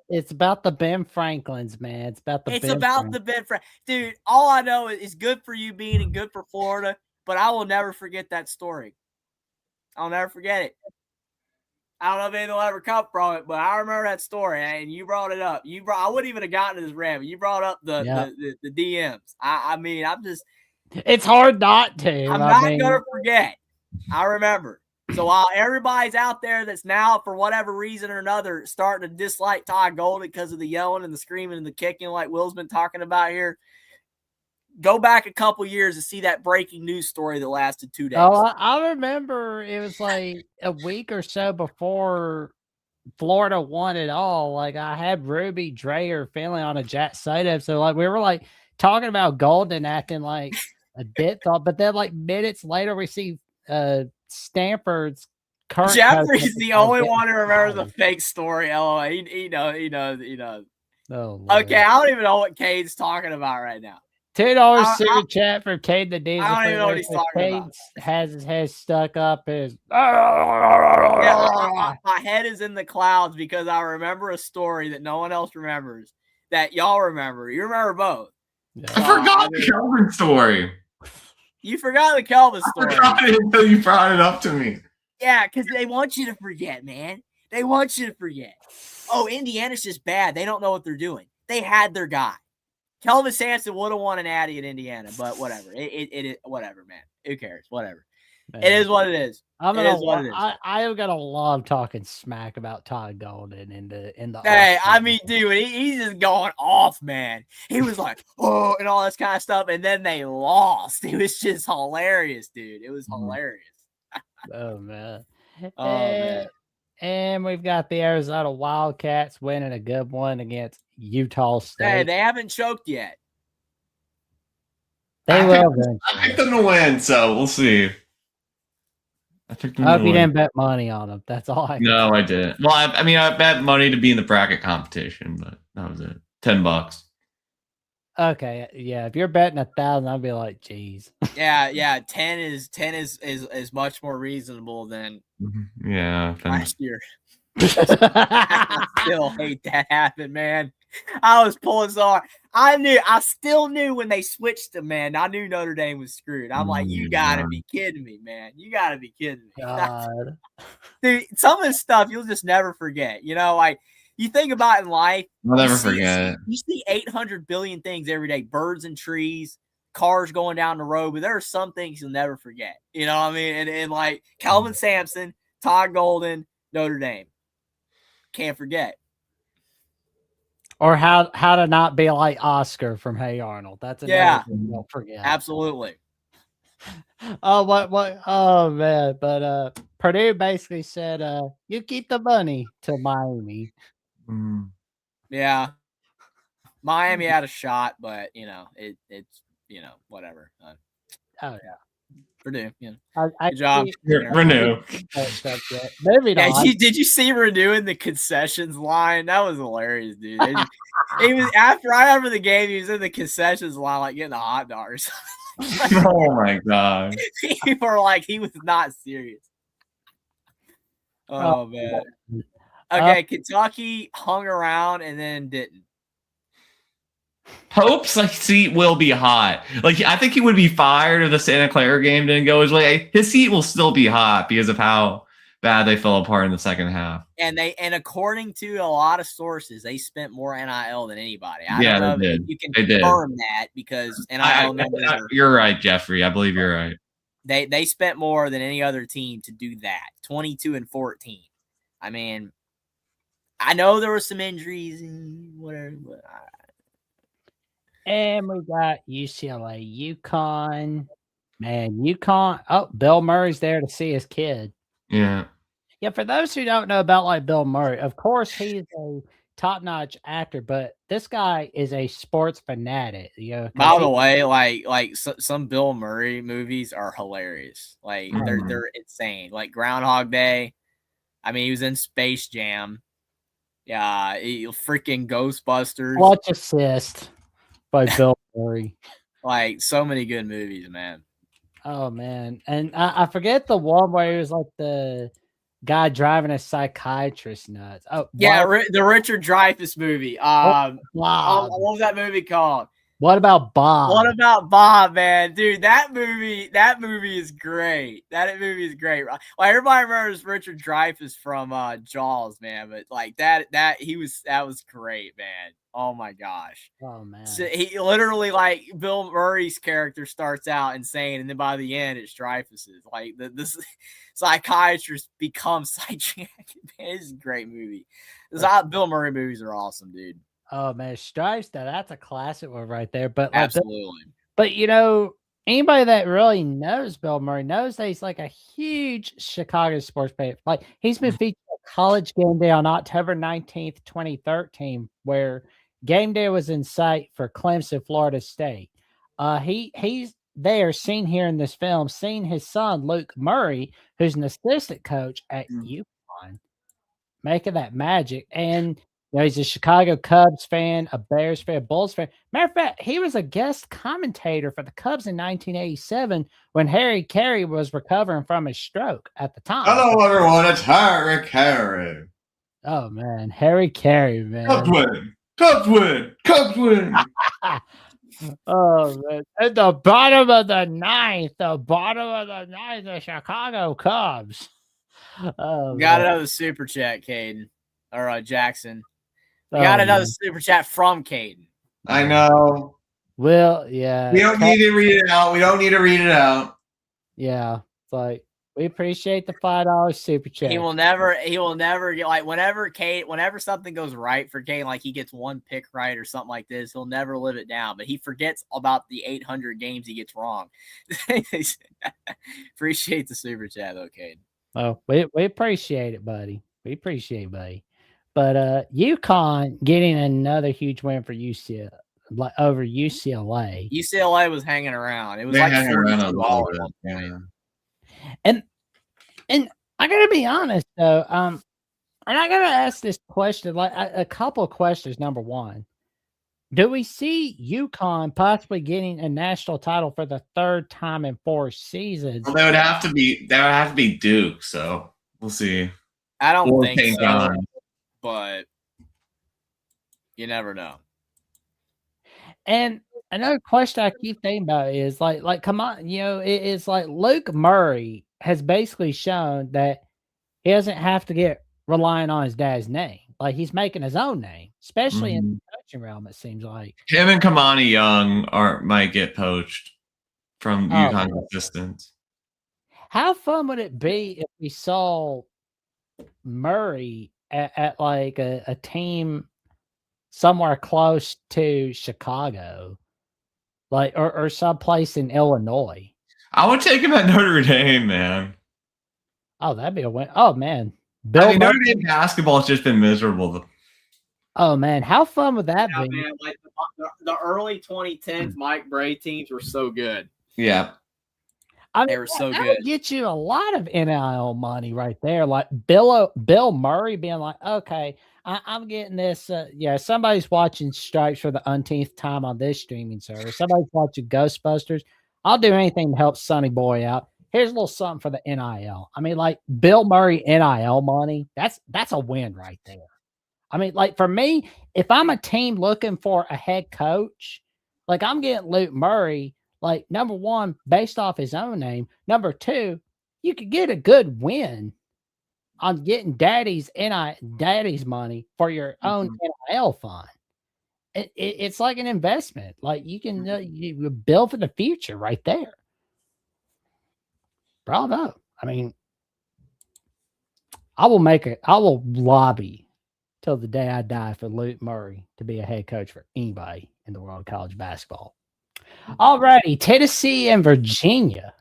It's about the Ben Franklins, man. It's about the Ben Franklin. Dude, all I know is good for you being and good for Florida, but I will never forget that story. I'll never forget it. I don't know if anything will ever come from it, but I remember that story, and you brought it up. I wouldn't even have gotten to this rant. You brought up the DMs. I mean, I'm just – it's hard not to. I'm not going to forget. I remember. So while everybody's out there that's now, for whatever reason or another, starting to dislike Todd Golden because of the yelling and the screaming and the kicking like Will's been talking about here, Go back a couple years to see that breaking news story that lasted 2 days. Oh, I remember it was like a week or so before Florida won it all. Like I had Ruby, Dreyer, Finley on a Jet Soto. So like we were like talking about Golden acting like a bit thought, but then like minutes later we see Stanford's current Jeffrey's the only one who remembers the fake story. LOL. He knows. Oh, okay, I don't even know what Cade's talking about right now. $2 super chat for Cade the Diesel. I don't even know what he's talking Cade about. Has his head stuck up his. Yeah, my head is in the clouds because I remember a story that no one else remembers that y'all remember. You remember both. Yeah. I forgot the Kelvin story. You forgot the Kelvin story. I forgot it until you brought it up to me. Yeah, because they want you to forget, man. They want you to forget. Oh, Indiana's just bad. They don't know what they're doing. They had their guy. Kelvin Sampson would have won an Addy at Indiana, but whatever. It whatever, man. Who cares? Whatever. Man. It is what it is. I am gonna love talking smack about Todd Golden in the. Hey, I mean, dude, he's just going off, man. He was like, oh, and all this kind of stuff, and then they lost. It was just hilarious, dude. It was hilarious. Oh man. Oh man. And we've got the Arizona Wildcats winning a good one against Utah State. Hey, they haven't choked yet. They will. I picked them to win, so we'll see. I hope you didn't bet money on them. That's all I. No, I didn't. Well, I mean, I bet money to be in the bracket competition, but that was it. $10. Okay, yeah. If you're betting 1,000, I'd be like, geez. Yeah. 10 is much more reasonable than last year. I still hate that happened, man. I was pulling so hard. I still knew when they switched them, man. I knew Notre Dame was screwed. I'm like, you gotta be kidding me, man. You gotta be kidding me. God. Dude, some of this stuff you'll just never forget. You know, like you think about in life. I'll never forget it. You see 800 billion things every day, birds and trees, cars going down the road, but there are some things you'll never forget. You know what I mean? And like Kelvin Sampson, Todd Golden, Notre Dame. Can't forget. Or how to not be like Oscar from Hey Arnold. That's another thing don't forget. Absolutely. Oh, what? Oh man! But Purdue basically said, "You keep the money to Miami." Yeah, Miami had a shot, but it's whatever. Oh yeah, Purdue. Good job, Renew. Maybe not. Did you see Renew in the concessions line? That was hilarious, dude. He was right after the game. He was in the concessions line, like getting a hot dog or something. Oh my god! People were like, he was not serious. Oh man. Okay, Kentucky hung around and then didn't. Pope's seat will be hot. Like I think he would be fired if the Santa Clara game didn't go his way. His seat will still be hot because of how bad they fell apart in the second half. And according to a lot of sources, they spent more NIL than anybody. I don't know if you can confirm that because NIL numbers. You're right, Jeffrey. I believe you're right. They spent more than any other team to do that. 22-14. I mean, I know there were some injuries and whatever, but and we got UCLA, UConn. Man, UConn. Oh, Bill Murray's there to see his kid. Yeah. Yeah, for those who don't know about like Bill Murray, of course he's a top-notch actor, but this guy is a sports fanatic. By the way, like some Bill Murray movies are hilarious. Like they're insane. Like Groundhog Day. I mean, he was in Space Jam. Yeah, freaking Ghostbusters. Watch Assist by Bill Murray. Like so many good movies, man. Oh man, and I forget the one where he was like the guy driving a psychiatrist nuts. Oh yeah, the Richard Dreyfuss movie. Wow. What was that movie called? What about Bob? What about Bob, man? Dude, that movie is great. That movie is great. Well, everybody remembers Richard Dreyfuss from Jaws, man, but like that was great, man. Oh my gosh. Oh man. So he literally, like, Bill Murray's character starts out insane, and then by the end it's Dreyfuss's. Like this psychiatrist becomes psychiatric. Man, it's a great movie. Bill Murray movies are awesome, dude. Oh man, Stripes, that's a classic one right there. But absolutely. But anybody that really knows Bill Murray knows that he's like a huge Chicago sports fan. Like he's been featured at College Game Day on October 19th, 2013, where game day was in sight for Clemson, Florida State. He's there, seen here in this film, seen his son Luke Murray, who's an assistant coach at UConn, making that magic. And he's a Chicago Cubs fan, a Bears fan, Bulls fan. Matter of fact, he was a guest commentator for the Cubs in 1987 when Harry Carey was recovering from his stroke at the time. Hello, everyone. It's Harry Carey. Oh, man. Harry Carey, man. Cubs win. Cubs win. Cubs win. Oh, man. At the bottom of the ninth, the Chicago Cubs. Oh, Got man. another super chat, Caden. Or Jackson. We got another super chat from Caden. I know. Well, yeah. We don't need to read it out. We don't need to read it out. Yeah. It's like, we appreciate the $5 super chat. He will never get, like, whenever something goes right for Kane, like he gets one pick right or something like this, he'll never live it down. But he forgets about the 800 games he gets wrong. Appreciate the super chat, though, Kane. Oh, we appreciate it, buddy. We appreciate it, buddy. But UConn getting another huge win for UCLA over UCLA. UCLA was hanging around. It was They like hang around a little 42 bit. all at one point. Yeah. And I gotta be honest though, and I gotta ask this question, like a couple of questions. Number one, do we see UConn possibly getting a national title for the third time in 4 seasons? Well, that would have to be Duke. So we'll see. I don't Or think St. so, John's. but you never know. And another question I keep thinking about is like, come on, it's like Luke Murray has basically shown that he doesn't have to get relying on his dad's name. Like he's making his own name, especially in the coaching realm. It seems like Him and Kamani Young might get poached from UConn man. assistants. How fun would it be if we saw Murray at like a team somewhere close to Chicago, like or someplace in Illinois? I would take him at Notre Dame, man. Oh, that'd be a win. Oh man, Notre Dame basketball has just been miserable. Oh man, how fun would that be? Man, like the early 2010s Mike Bray teams were so good. Yeah. I mean, They were so that good. would get you a lot of NIL money right there. Like Bill Murray being like, okay, I'm getting this. Somebody's watching Stripes for the umpteenth time on this streaming service. Somebody's watching Ghostbusters. I'll do anything to help Sonny Boy out. Here's a little something for the NIL. I mean, like Bill Murray NIL money. That's a win right there. I mean, like for me, if I'm a team looking for a head coach, like I'm getting Luke Murray. Like number one, based off his own name. Number two, you could get a good win on getting daddy's money for your own NIL fund. It's like an investment. Like you can you build for the future right there. Bravo. I mean, I will lobby till the day I die for Luke Murray to be a head coach for anybody in the world of college basketball. Alrighty, Tennessee and Virginia.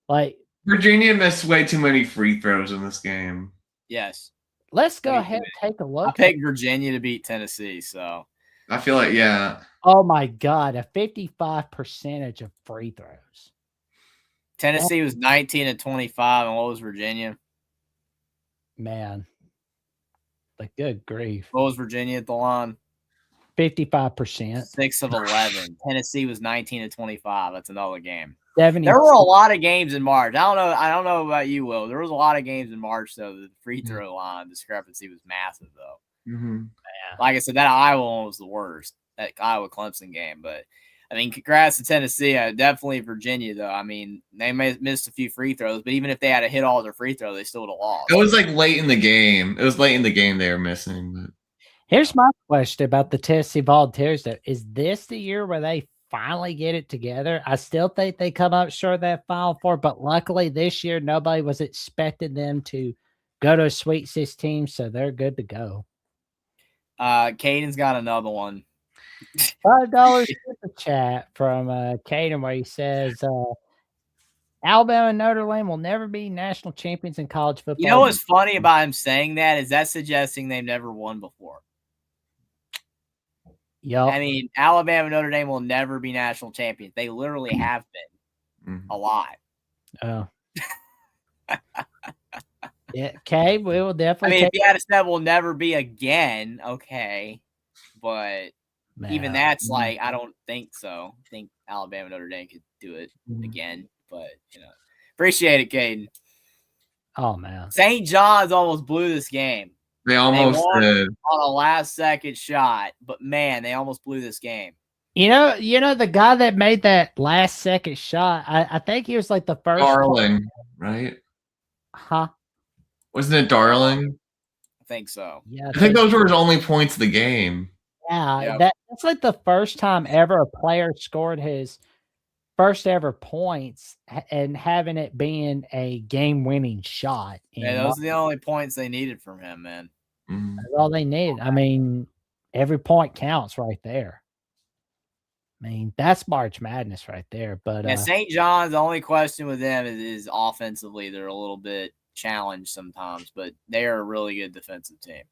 Like Virginia missed way too many free throws in this game. Yes. let's go ahead and take a look. I picked Virginia to beat Tennessee, so I feel like, yeah. Oh my God, a 55% of free throws. Tennessee was 19 and 25, and what was Virginia? Man, like good grief. What was Virginia at the line? 55%. 6 of 11. Tennessee was 19 and 25. That's another game. 70. There were a lot of games in March. I don't know about you, Will. There was a lot of games in March, though. The free throw line discrepancy was massive, though. Mm-hmm. Like I said, that Iowa one was the worst. That Iowa Clemson game, but I mean, congrats to Tennessee. Definitely Virginia, though. I mean, they missed a few free throws, but even if they had to hit all their free throws, they still would have lost. It was like late in the game. It was late in the game they were missing. But Here's my question about the Tennessee Volunteers, though. Is this the year where they finally get it together? I still think they come up short of that Final Four, but luckily this year nobody was expecting them to go to a Sweet 16, so they're good to go. Caden's got another one. $5 super chat from Caden where he says Alabama and Notre Dame will never be national champions in college football. You know what's funny about him saying that is that suggesting they've never won before. Yep. I mean, Alabama and Notre Dame will never be national champions. They literally have been a lot. Oh. Yeah, okay, we will definitely. I mean, if you had said we'll never be again, okay, but even that's like I don't think so. I think Alabama and Notre Dame could do it again, but appreciate it, Caden. Oh man, St. John's almost blew this game. They almost did on a last-second shot, but man, they almost blew this game. You know the guy that made that last-second shot. I think he was like the first. Darling, right? Huh? Wasn't it Darling? I think so. Yeah, I think those were his only points of the game. Yeah, that's like the first time ever a player scored his first ever points and having it being a game-winning shot. Yeah, those are the only points they needed from him, man. That's all they needed. I mean, every point counts right there. I mean, that's March Madness right there. But St. John's, the only question with them is offensively, they're a little bit challenged sometimes, but they are a really good defensive team.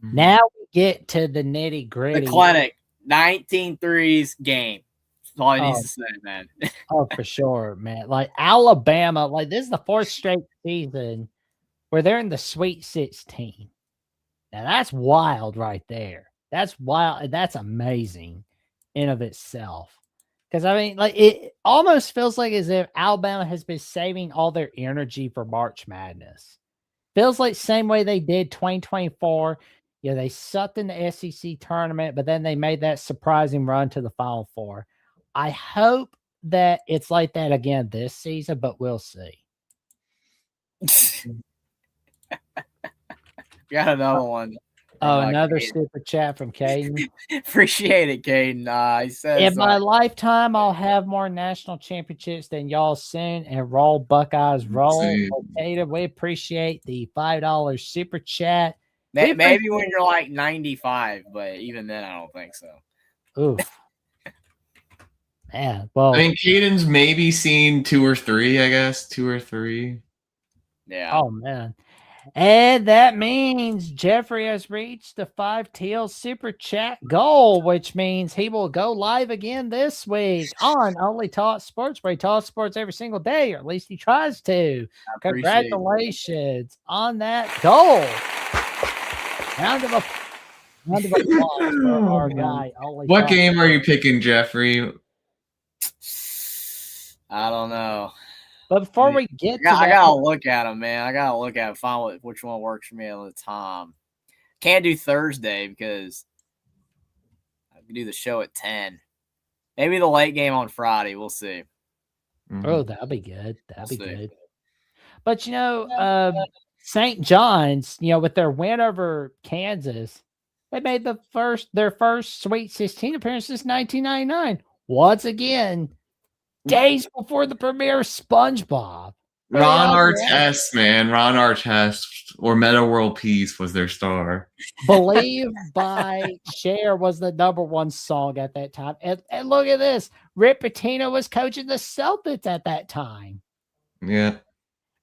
Now we get to the nitty gritty. The clinic, 19 threes game. That's all I need to say, man. Oh, for sure, man. Like Alabama, like this is the fourth straight season where they're in the Sweet 16. Now that's wild right there. That's wild. That's amazing in of itself. Because I mean, like it almost feels like as if Alabama has been saving all their energy for March Madness. Feels like same way they did 2024. They sucked in the SEC tournament, but then they made that surprising run to the Final Four. I hope that it's like that again this season, but we'll see. Got another one. Oh, another super chat from Caden. Appreciate it, Caden. He says, in my lifetime, I'll have more national championships than y'all soon, and roll Buckeyes roll. Caden, we appreciate the $5 super chat. Maybe when you're like 95, but even then, I don't think so. Oof. Man, well, I mean, Caden's maybe seen 2 or 3, I guess. 2 or 3. Yeah. Oh, man. And that means Jeffrey has reached the 5 TL super chat goal, which means he will go live again this week on Only Taught Sports, where he talks sports every single day, or at least he tries to. Congratulations on that goal. Round of applause for our guy. What game are you picking, Jeffrey? I don't know. But before we get to I gotta look at them, man. I gotta look at them, find which one works for me at the time. Can't do Thursday because I can do the show at 10. Maybe the late game on Friday. We'll see. Oh, that'll be good. That'll be good. But St. John's, with their win over Kansas, they made their first Sweet 16 appearance since 1999. Once again, days before the premiere of SpongeBob. Ron Artest, man. Ron Artest or Meta World Peace was their star. Believe by Cher was the #1 song at that time. And look at this. Rick Pitino was coaching the Celtics at that time. Yeah.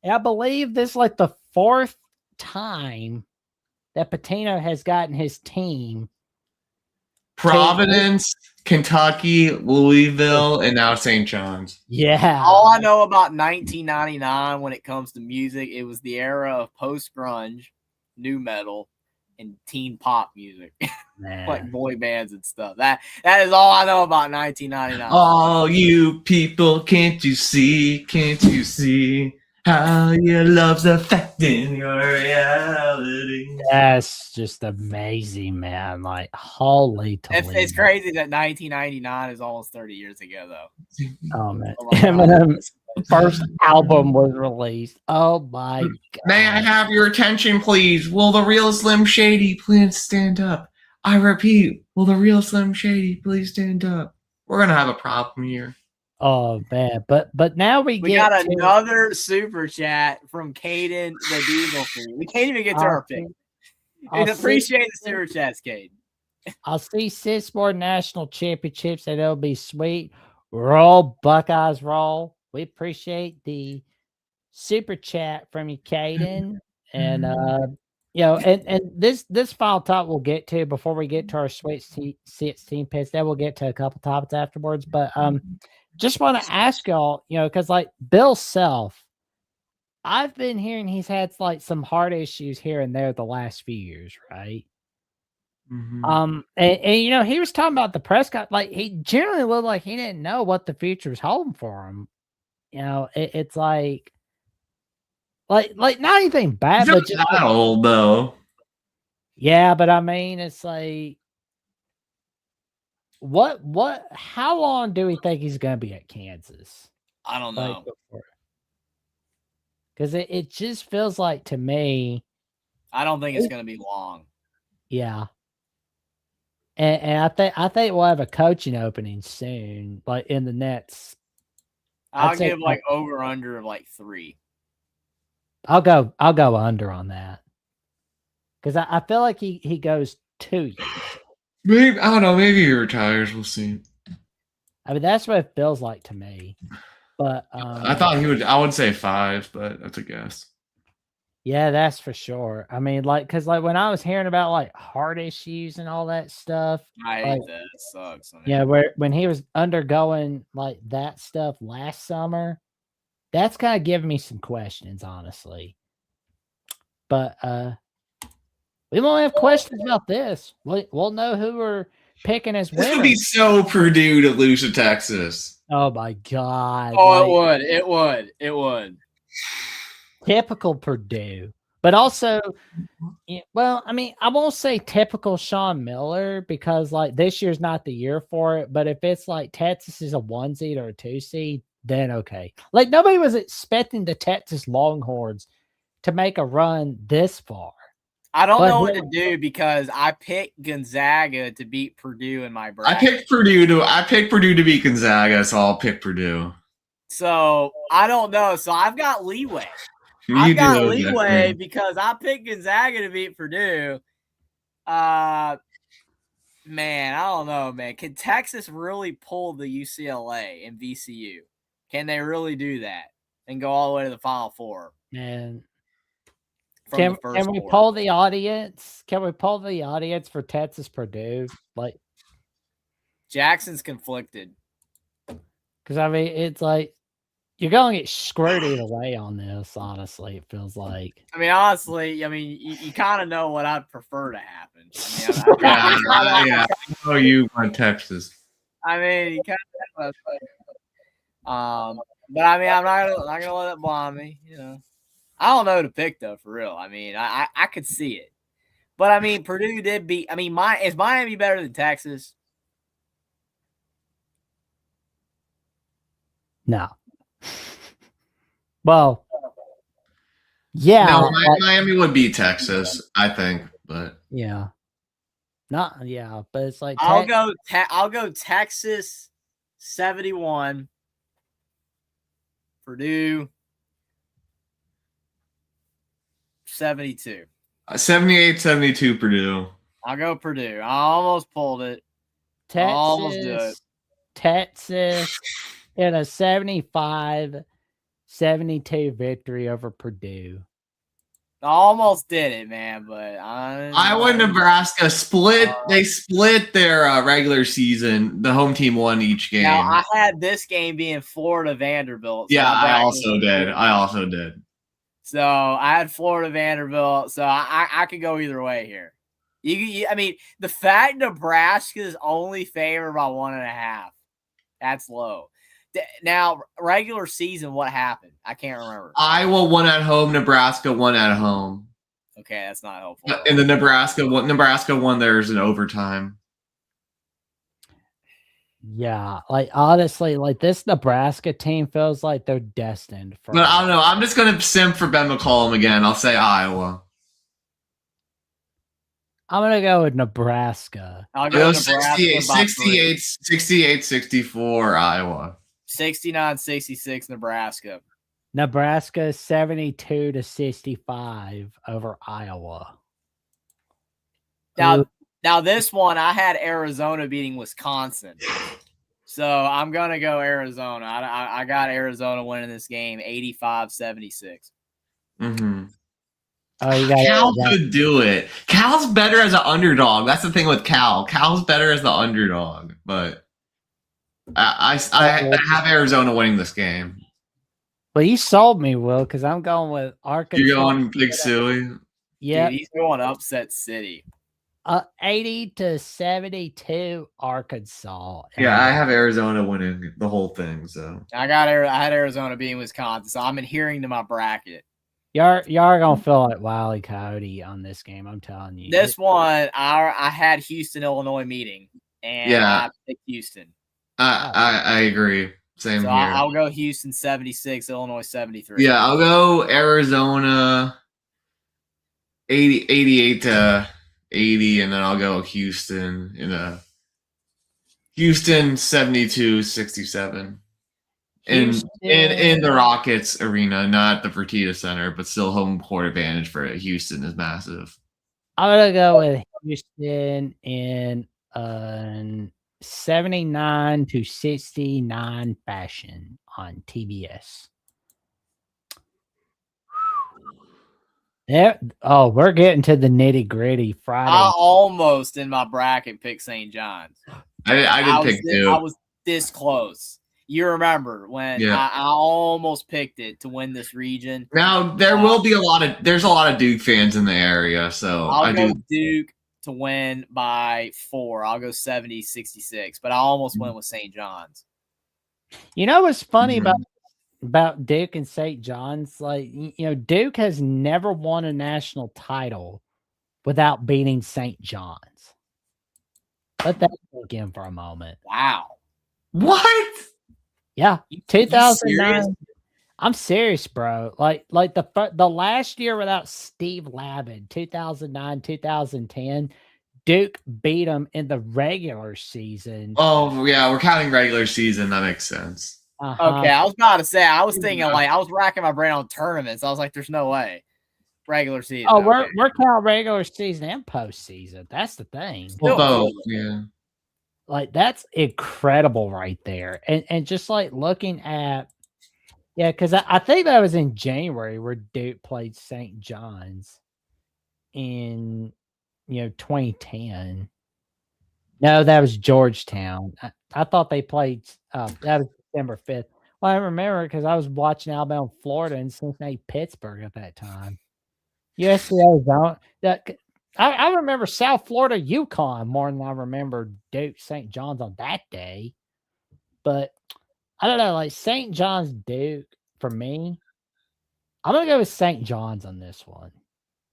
And I believe this is like the 4th time that Pitino has gotten his team. Providence, Kentucky, Louisville, and now St. John's. Yeah. All I know about 1999 when it comes to music, it was the era of post-grunge, new metal, and teen pop music. Like boy bands and stuff. That is all I know about 1999. Oh, you people, can't you see? Can't you see how your love's affecting your reality? That's just amazing, man. Like, holy Toledo. It's crazy that 1999 is almost 30 years ago, though. Oh, man. Eminem's first album was released. Oh, my God. May I have your attention, please? Will the real Slim Shady please stand up? I repeat, will the real Slim Shady please stand up? We're going to have a problem here. Oh, man. But now we got another super chat from Caden the Diesel. We can't even get to our pick. I appreciate the super chats, Caden. I'll see 6 more national championships, and it'll be sweet. Roll, Buckeyes, roll. We appreciate the super chat from you, Caden. And and this final top we'll get to before we get to our Sweet 16 picks. Then we'll get to a couple topics afterwards. But just want to ask y'all, because like Bill Self, I've been hearing he's had like some heart issues here and there the last few years, right? And he was talking about the Prescott, like he generally looked like he didn't know what the future was holding for him. It's like not anything bad, He's but not just that old though. yeah, but I mean, it's like how long do we think he's gonna be at Kansas? I don't know. Because it just feels like to me. I don't think it's going to be long. Yeah. And I think we'll have a coaching opening soon, like in the next. I'll give like over under of like 3. I'll go under on that. Because I feel like he goes 2 years. Maybe I don't know. Maybe he retires. We'll see. I mean, that's what it feels like to me. But I thought he would. I would say 5, but that's a guess. Yeah, that's for sure. I mean, because when I was hearing about like heart issues and all that stuff, I hate that. It sucks. Yeah, when he was undergoing like that stuff last summer, that's kind of giving me some questions, honestly. But we won't have questions about this. We'll know who we're picking as winners. This would be so Purdue to lose to Texas. Oh my God! Oh, it would. Typical Purdue, but also, well, I mean, I won't say typical Sean Miller because like this year's not the year for it. But if it's like Texas is a 1 seed or a 2 seed, then okay. Like nobody was expecting the Texas Longhorns to make a run this far. I don't know what to do because I picked Gonzaga to beat Purdue in my bracket. I picked Purdue to beat Gonzaga, so I'll pick Purdue. So I don't know. So I've got leeway. I've got leeway because I picked Gonzaga to beat Purdue. Man, I don't know, man. Can Texas really pull the UCLA and VCU? Can they really do that and go all the way to the Final Four? Man. Can we poll the audience? Can we poll the audience for Texas Purdue? Like Jackson's conflicted. Because I mean, it's like you're going to get screwed either way on this. Honestly, it feels like. I mean, honestly, you kind of know what I'd prefer to happen. Yeah. Oh, you want Texas? I mean, you kind of. But I mean, I'm not gonna let it blind me. I don't know who to pick though, for real. I mean, I could see it, but I mean, Purdue did beat. I mean, is Miami better than Texas? No. Well, yeah. No, Miami would beat Texas, I think, but yeah, but it's like I'll go Texas 71, Purdue 72. 78-72 Purdue. I'll go Purdue. I almost pulled it. Texas in a 75-72 victory over Purdue. I almost did it, man, but Iowa and Nebraska split. They split their regular season. The home team won each game. Now I had this game being Florida Vanderbilt. So yeah, I also did. So I had Florida Vanderbilt. So I could go either way here. I mean, the fact Nebraska is only favored by 1.5, that's low. Now, regular season, what happened? I can't remember. Iowa won at home. Nebraska won at home. Okay, that's not helpful. And the Nebraska won theirs in overtime. Yeah, like honestly, like this Nebraska team feels like they're destined for. But I don't know. I'm just gonna simp for Ben McCollum again. I'll say Iowa. I'm gonna go with Nebraska. I'll go 68-64 Iowa. 69-66 Nebraska. Nebraska 72-65 over Iowa. Now, Now this one, I had Arizona beating Wisconsin. So I'm going to go Arizona. I got Arizona winning this game 85-76. Mm-hmm. Oh, you got Cal could do it. Cal's better as an underdog. That's the thing with Cal. Cal's better as the underdog, but I have Arizona winning this game. Well, you sold me, Will, because I'm going with Arkansas. You're going Big Silly? Yeah. He's going upset city. 80-72 Arkansas. Yeah, I have Arizona winning the whole thing. So I had Arizona beating Wisconsin, so I'm adhering to my bracket. Y'all are gonna feel like Wile E. Coyote on this game. I'm telling you. This one, I had Houston, Illinois meeting, and I picked Houston. I agree. Same So here. I'll go Houston 76, Illinois 73. Yeah, I'll go Arizona 88 to 80, and then I'll go Houston Houston 72-67. In the Rockets arena, not the Fertitta Center, but still home court advantage for Houston is massive. I'm gonna go with Houston in 79-69 fashion on TBS. Yeah. Oh, we're getting to the nitty gritty Friday. I almost in my bracket picked St. John's. I did pick Duke. I was this close. You remember when I almost picked it to win this region. Now there's a lot of Duke fans in the area, so I'll go Duke to win by 4. I'll go 70-66, but I almost went with St. John's. You know what's funny about Duke and St. John's? Like, Duke has never won a national title without beating St. John's. Let that sink in for a moment. Wow. What? Yeah, 2009. I'm serious, bro. Like the last year without Steve Lavin, 2009, 2010, Duke beat them in the regular season. Oh yeah, we're counting regular season. That makes sense. Okay, I was about to say. I was thinking I was racking my brain on tournaments. I was like, "There's no way." Regular season. Oh, we're counting regular season and postseason. That's the thing. Well, both, yeah. Like, that's incredible right there. And just like looking at, because I think that was in January where Duke played St. John's in, 2010. No, that was Georgetown. I thought they played, that was December 5th. Well, I remember because I was watching Alabama, Florida, and Cincinnati, Pittsburgh at that time. USC, Arizona. I remember South Florida, UConn more than I remember Duke, St. John's on that day. But I don't know, like St. John's, Duke, for me, I'm going to go with St. John's on this one.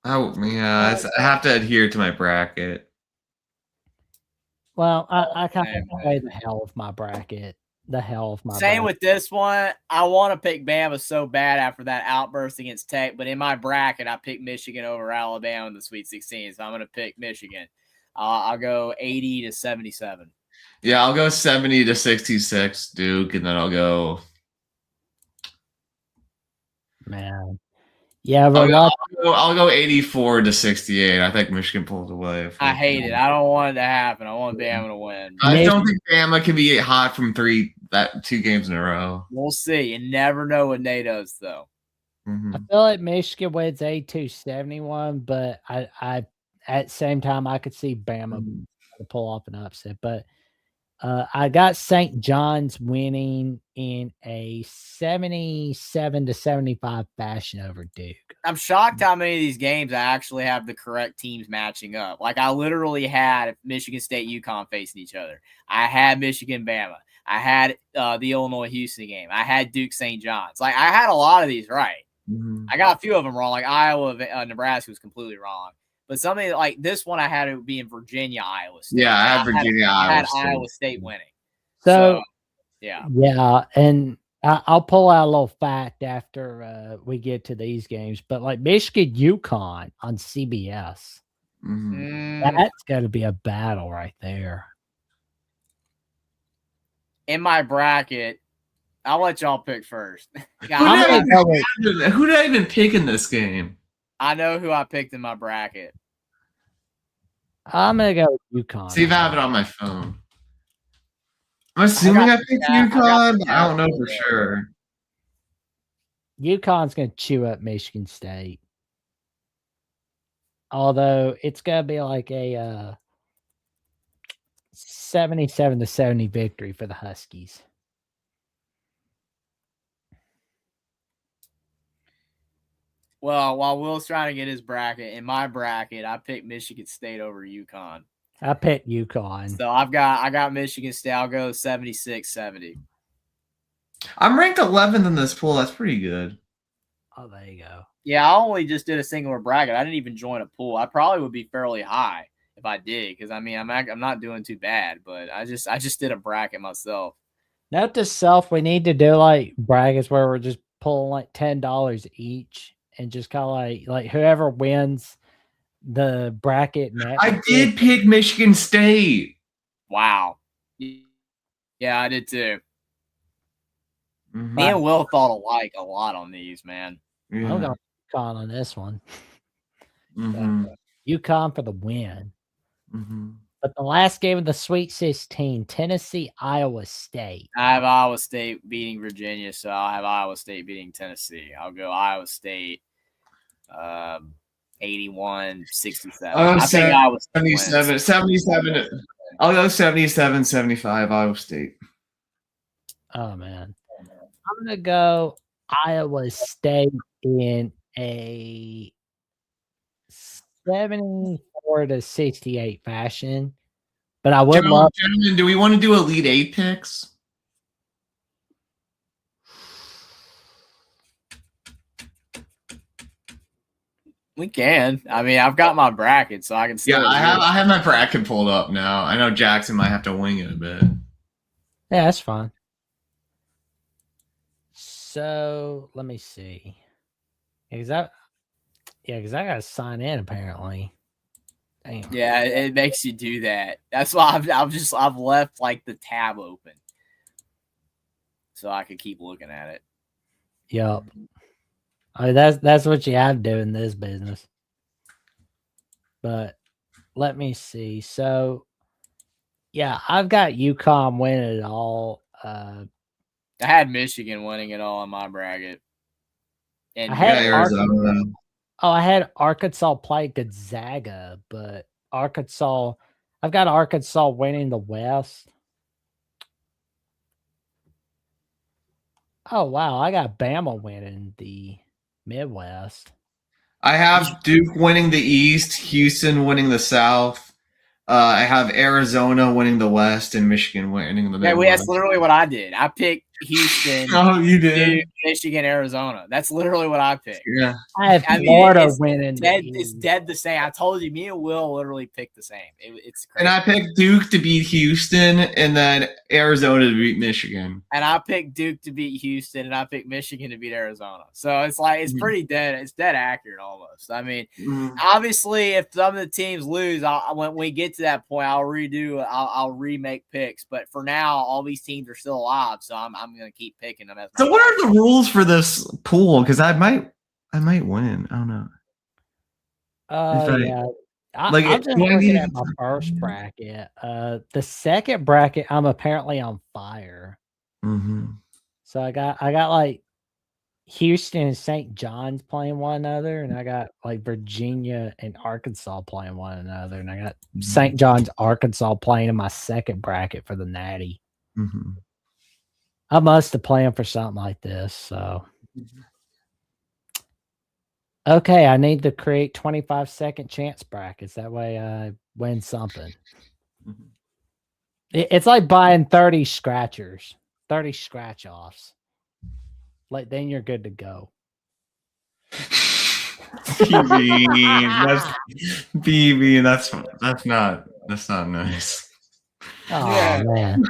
Oh, yeah, I have to adhere to my bracket. Well, I kind of play the hell of my bracket. Same with this one. I want to pick Bama so bad after that outburst against Tech, but in my bracket, I picked Michigan over Alabama in the Sweet 16, so I'm going to pick Michigan. I'll go 80-77. Yeah, I'll go 70-66 Duke, and then I'll go. Man, yeah, but I'll go 84-68. I think Michigan pulls away. I hate it. I don't want it to happen. I want Bama to win. I don't think Bama can be hot from 2 games in a row. We'll see. You never know what Nate does, though. Mm-hmm. I feel like Michigan wins 82-71, but I at the same time I could see Bama pull off an upset. But I got St. John's winning in a 77-75 fashion over Duke. I'm shocked how many of these games I actually have the correct teams matching up. Like, I literally had Michigan State, UConn facing each other. I had Michigan, Bama. I had the Illinois Houston game. I had Duke, St. John's. Like, I had a lot of these right. Mm-hmm. I got a few of them wrong. Like Iowa, Nebraska was completely wrong. But something like this one, I had it be in Virginia, Iowa State. Yeah, I had Virginia, Iowa State winning. So yeah, and I'll pull out a little fact after we get to these games. But like Michigan, UConn on CBS, that's got to be a battle right there. In my bracket, I'll let y'all pick first. Who did I even pick in this game? I know who I picked in my bracket. I'm gonna go with UConn. See if I have it on my phone. I'm assuming I picked UConn, but I don't know for sure. UConn's gonna chew up Michigan State. Although it's gonna be like a 77-70 victory for the Huskies. Well, while Will's trying to get his bracket, in my bracket, I picked Michigan State over UConn. I picked UConn. So I got Michigan State. I'll go 76-70. I'm ranked 11th in this pool. That's pretty good. Oh, there you go. Yeah, I only just did a singular bracket. I didn't even join a pool. I probably would be fairly high if I did, because I mean I'm not doing too bad, but I just did a bracket myself. Note to self: we need to do like brackets where we're just pulling like $10 each, and just kind of like whoever wins the bracket. I did pick Michigan State. Wow. Yeah, I did too. Mm-hmm. Me and Will thought alike a lot on these, man. Yeah. I'm going UConn on this one. Mm-hmm. UConn for the win. Mm-hmm. But the last game of the Sweet 16, Tennessee, Iowa State. I have Iowa State beating Virginia, so I'll have Iowa State beating Tennessee. I'll go Iowa State 81-67. Oh, I think Iowa State 77. I'll go 77-75 Iowa State. Oh, man. I'm going to go Iowa State in a 74-68 fashion. But I would love. Gentlemen, do we want to do Elite Eight picks? We can. I mean, I've got my bracket, so I can still. Yeah, I have my bracket pulled up now. I know Jackson might have to wing it a bit. Yeah, that's fine. So let me see. Because I gotta sign in apparently. Damn. Yeah, it makes you do that. That's why I've left like the tab open, so I could keep looking at it. Yep. I mean, that's what you have to do in this business. But let me see. So yeah, I've got UConn winning it all. I had Michigan winning it all in my bracket. And I had Arizona. I had Arkansas play Gonzaga, but I've got Arkansas winning the West. Oh wow, I got Bama winning the Midwest. I have Duke winning the East, Houston winning the South. I have Arizona winning the West and Michigan winning the Midwest. Yeah, that's literally what I did. I picked Houston. Oh, you did? Duke, Michigan, Arizona. That's literally what I picked. Yeah. I have Florida winning. It's dead the same. I told you, me and Will literally picked the same. It's crazy. And I picked Duke to beat Houston and then Arizona to beat Michigan. And I picked Duke to beat Houston and I picked Michigan to beat Arizona. So it's like it's pretty dead. It's dead accurate almost. I mean, obviously, if some of the teams lose, when we get to that point, I'll remake picks. But for now, all these teams are still alive, so I'm going to keep picking them. So what are the rules for this pool? Because I might win. I don't know. Yeah. I'm just looking at my first bracket. The second bracket, I'm apparently on fire. Mm-hmm. So I got like Houston and St. John's playing one another, and I got like Virginia and Arkansas playing one another, and I got St. John's, Arkansas playing in my second bracket for the Natty. Mm-hmm. I must have planned for something like this. So, okay, I need to create 25-second chance brackets. That way I win something. Mm-hmm. It's like buying 30 scratchers, 30 scratch offs. Like, then you're good to go. BB, that's not nice. Oh, yeah. Man.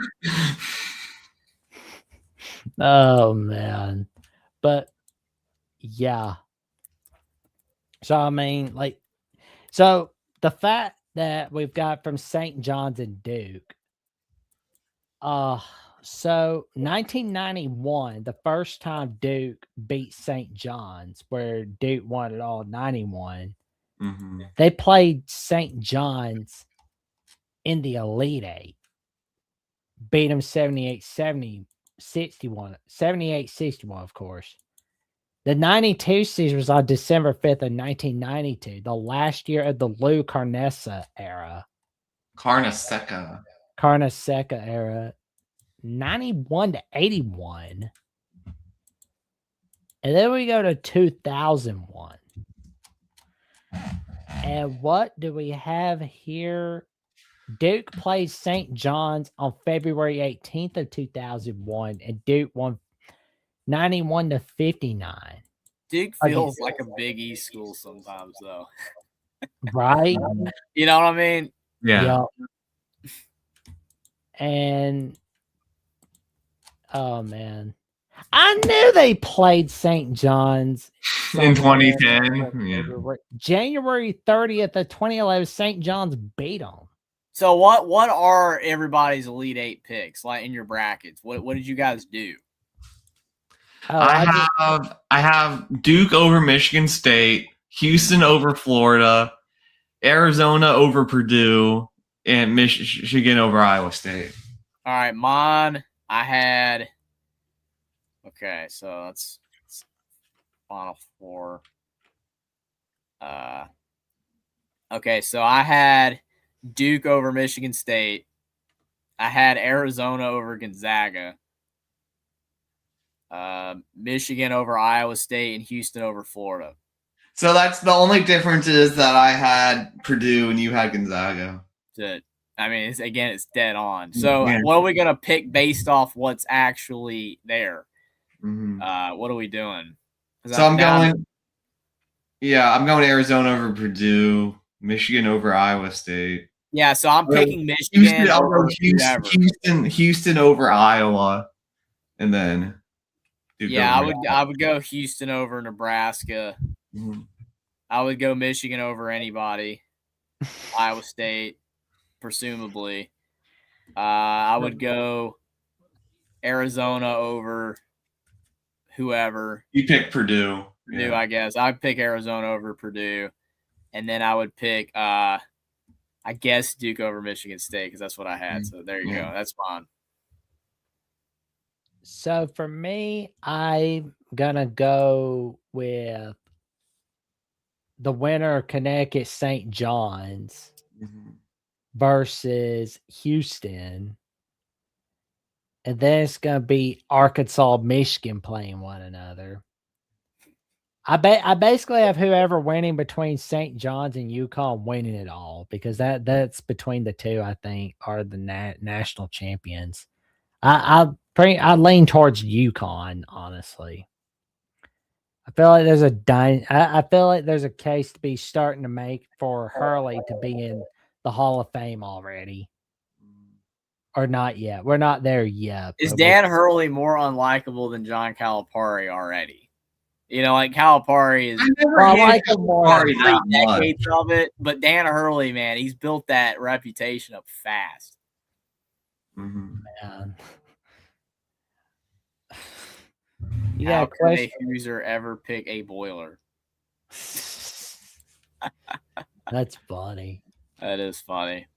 Oh man. But yeah. So I mean, like, so the fact that we've got from St. John's and Duke. So 1991, the first time Duke beat St. John's, where Duke won it all 91. Mm-hmm. They played St. John's in the Elite Eight. Beat them 78-70, 61, 78-61, of course. The 92 season was on December 5th of 1992, the last year of the Lou Carnesa era. Carneseca. Carneseca era. 91-81. And then we go to 2001. And what do we have here? Duke plays St. John's on February 18th of 2001, and Duke won 91-59. Duke feels like a Big East school sometimes, though. Right? You know what I mean? Yeah. Yep. And oh man, I knew they played St. John's In 2010. Yeah. January 30th of 2011. St. John's beat them. So what are everybody's Elite Eight picks like in your brackets? What did you guys do? Oh, I have Duke over Michigan State, Houston over Florida, Arizona over Purdue, and Michigan over Iowa State. All right, mine. I had. Okay, so that's Final Four. Okay, so I had Duke over Michigan State. I had Arizona over Gonzaga. Michigan over Iowa State, and Houston over Florida. So that's the only difference is that I had Purdue and you had Gonzaga. I mean, it's dead on. So what are we going to pick based off what's actually there? Mm-hmm. What are we doing? So I'm going Arizona over Purdue, Michigan over Iowa State. Yeah, so I'm picking Michigan over Houston over Iowa, and then Duke I would go Houston over Nebraska. Mm-hmm. I would go Michigan over anybody. Iowa State, presumably. I would go Arizona over whoever. You pick Purdue. Purdue, I guess. I'd pick Arizona over Purdue. And then I would pick, I guess, Duke over Michigan State because that's what I had. So there you go. That's fine. So for me, I'm going to go with the winner of Connecticut St. John's versus Houston. And then it's going to be Arkansas, Michigan playing one another. I basically have whoever winning between St. John's and UConn winning it all because that's between the two, I think, are the national champions. I lean towards UConn, honestly. I feel like I feel like there's a case to be starting to make for Hurley to be in the Hall of Fame already. Or not yet. We're not there yet. Is Dan Hurley more unlikable than John Calipari already? You know, like Calipari is decades of it, but Dan Hurley, man, he's built that reputation up fast. Man. How can a Hoosier ever pick a boiler? That's funny. That is funny.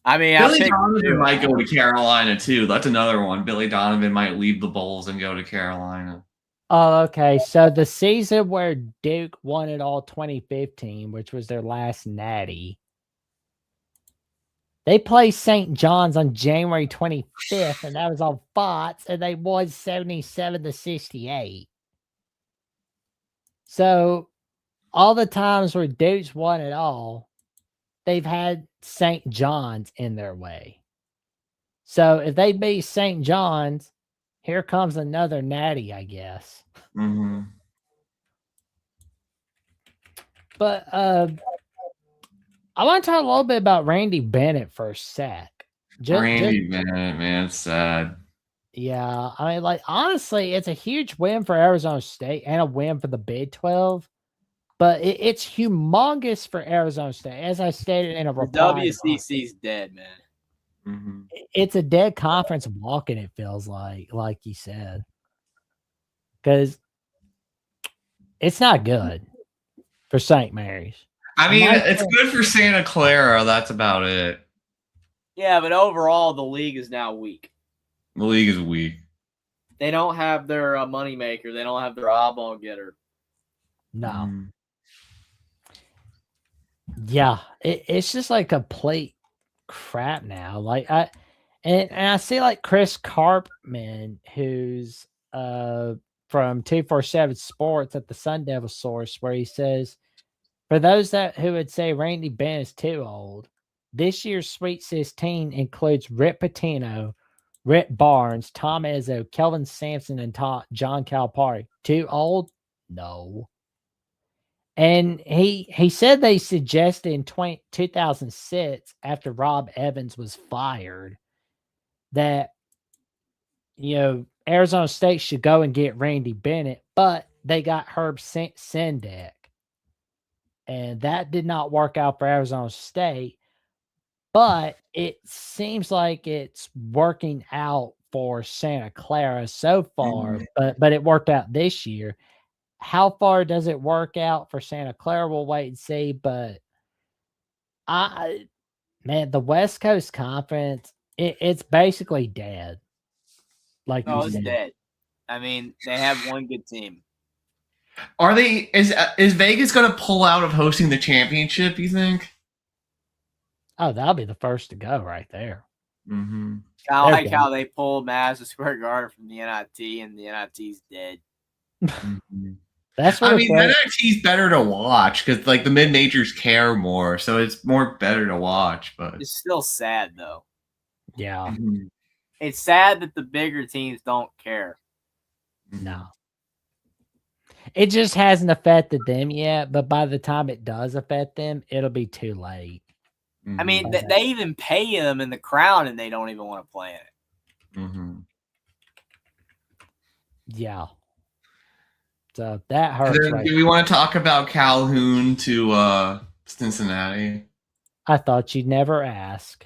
I mean, Billy Donovan might go to Carolina too. That's another one. Billy Donovan might leave the Bulls and go to Carolina. Oh, okay. So the season where Duke won it all 2015, which was their last natty, they played St. John's on January 25th, and that was on Fox, and they won 77-68. So all the times where Duke's won it all, they've had St. John's in their way. So if they beat St. John's, here comes another natty, I guess. Mm-hmm. But I want to talk a little bit about Randy Bennett for a sec. Randy Bennett, man, it's sad. Yeah, I mean, like, honestly, it's a huge win for Arizona State and a win for the Big 12. But it's humongous for Arizona State. As I stated in a reply. WCC's dead, man. Mm-hmm. It's a dead conference walking, it feels like you said. Because it's not good for St. Mary's. I mean, it's good for Santa Clara. That's about it. Yeah, but overall, the league is now weak. The league is weak. They don't have their moneymaker. They don't have their eyeball getter. No. Mhm. Yeah, it's just like complete crap now. Like I see like Chris Carpman, who's from 247 Sports at the Sun Devil source, where he says, for those who would say Randy Bennett is too old, this year's Sweet 16 includes Rick Pitino, Rick Barnes, Tom Izzo, Kelvin Sampson, and John Calipari. Too old? No. And he said they suggested in 2006, after Rob Evans was fired, that Arizona State should go and get Randy Bennett, but they got Herb Sendek, and that did not work out for Arizona State. But it seems like it's working out for Santa Clara so far, but it worked out this year. How far does it work out for Santa Clara? We'll wait and see. But the West Coast Conference, it's basically dead. Like No, you it's said. dead. I mean, they have one good team. Are they? Is Vegas going to pull out of hosting the championship? You think? Oh, that'll be the first to go right there. Mm-hmm. I like how they pulled Madison Square Garden from the NIT, and the NIT's dead. Mm-hmm. That's what I mean, the NIT's better to watch because like the mid majors care more, so it's more better to watch. But it's still sad though. Yeah, it's sad that the bigger teams don't care. No, it just hasn't affected them yet. But by the time it does affect them, it'll be too late. I mean, they even pay them in the crown, and they don't even want to play in it. Mm-hmm. Yeah. So that hurts. Right. Do we want to talk about Calhoun to Cincinnati? I thought you'd never ask.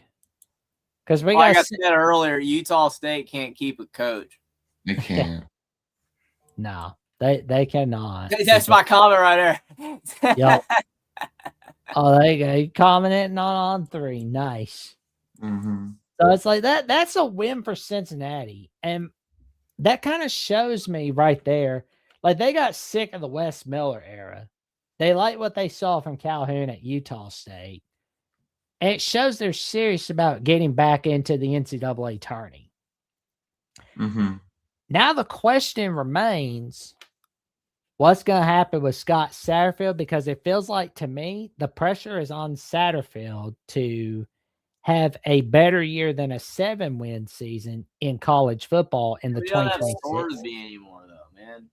Because like I said earlier, Utah State can't keep a coach. They can't. No, they cannot. That's my comment right there. Yep. Oh, there you go. You commenting on 3. Nice. Mm-hmm. So it's like that's a win for Cincinnati. And that kind of shows me right there. Like they got sick of the Wes Miller era. They like what they saw from Calhoun at Utah State. And it shows they're serious about getting back into the NCAA tourney. Mm-hmm. Now the question remains, what's going to happen with Scott Satterfield? Because it feels like to me, the pressure is on Satterfield to have a better year than a 7-win season in college football in the 2026. Anymore though, man.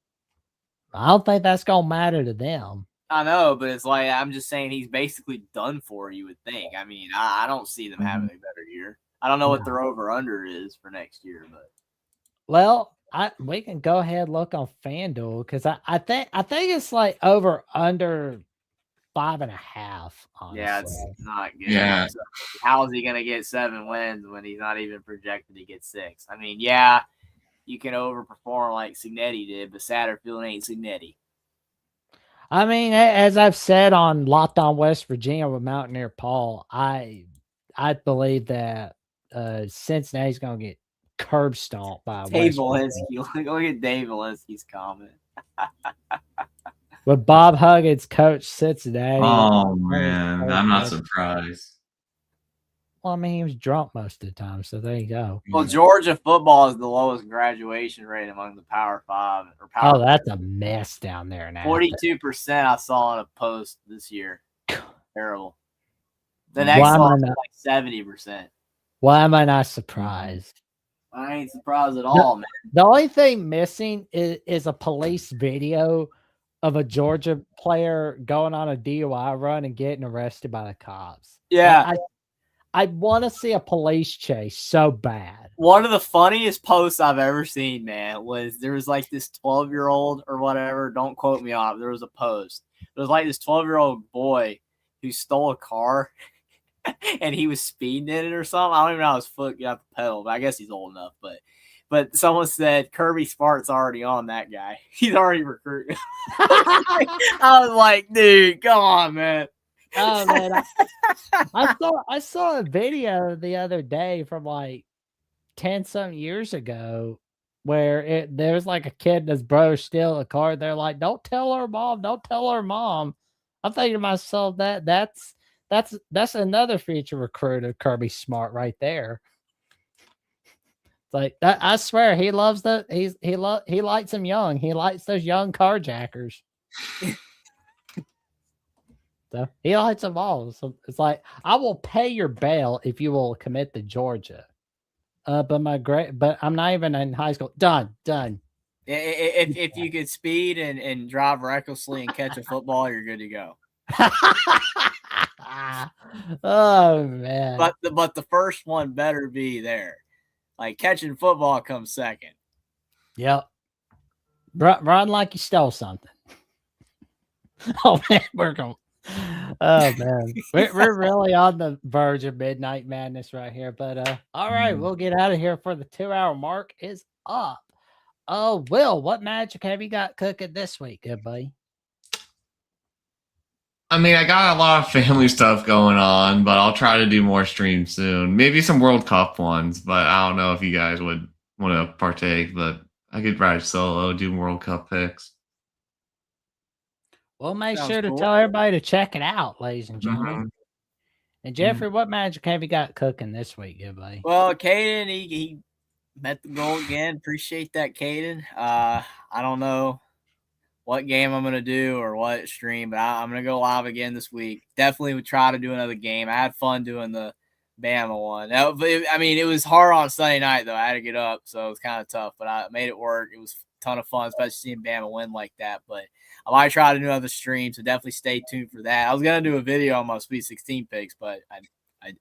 I don't think that's going to matter to them. I know, but it's like I'm just saying he's basically done for, you would think. I mean, I don't see them having a better year. I don't know what their over-under is for next year, but well, we can go ahead and look on FanDuel because I think it's like over under 5.5. Honestly. Yeah, it's not good. Yeah. So how is he going to get 7 wins when he's not even projected to get 6? I mean, yeah, you can overperform like Cignetti did, but Satterfield ain't Cignetti. I mean, as I've said on Locked On West Virginia with Mountaineer Paul, I believe that Cincinnati's going to get curb stomped by Dave Valensky. Look at Dave Valensky's comment. With Bob Huggins coach Cincinnati. Oh man, I'm not surprised. Well, I mean, he was drunk most of the time, so there you go. Well, Georgia football is the lowest graduation rate among the Power 5. Or Power that's a mess down there now. 42% I saw in a post this year. Terrible. The next one was like 70%. Why am I not surprised? I ain't surprised at all, man. The only thing missing is a police video of a Georgia player going on a DUI run and getting arrested by the cops. Yeah. I want to see a police chase so bad. One of the funniest posts I've ever seen, man, was there was like this 12-year-old or whatever. Don't quote me on it. There was a post. It was like this 12-year-old boy who stole a car and he was speeding in it or something. I don't even know how his foot got the pedal, but I guess he's old enough. But someone said Kirby Smart's already on that guy. He's already recruiting. I was like, dude, come on, man. Oh man, I saw a video the other day from like 10 some years ago where there's like a kid and his brother steal a car. They're like, "Don't tell her mom, don't tell her mom." I'm thinking to myself that's another future recruit of Kirby Smart right there. It's like that, I swear he loves he likes them young. He likes those young carjackers. So he likes them all. So it's like, I will pay your bail if you will commit to Georgia. But I'm not even in high school. Done. If you could speed and drive recklessly and catch a football, you're good to go. Oh man. But the first one better be there. Like catching football comes second. Yep. Run like you stole something. Oh man, we're going. Oh man, we're really on the verge of midnight madness right here. But all right, we'll get out of here for the 2-hour mark is up. Oh, Will, what magic have you got cooking this week, good buddy? I mean, I got a lot of family stuff going on, but I'll try to do more streams soon. Maybe some World Cup ones, but I don't know if you guys would want to partake. But I could ride solo, do World Cup picks. We'll make Sounds sure to cool. tell everybody to check it out, ladies and gentlemen. Mhm. And Jeffrey, what magic have you got cooking this week, good buddy? Well, Caden, he met the goal again. Appreciate that, Caden. I don't know what game I'm going to do or what stream, but I'm going to go live again this week. Definitely would try to do another game. I had fun doing the Bama one. I mean, it was hard on Sunday night, though. I had to get up, so it was kind of tough, but I made it work. It was a ton of fun, especially seeing Bama win like that. But I might try to do another stream, so definitely stay tuned for that. I was going to do a video on my Sweet 16 picks, but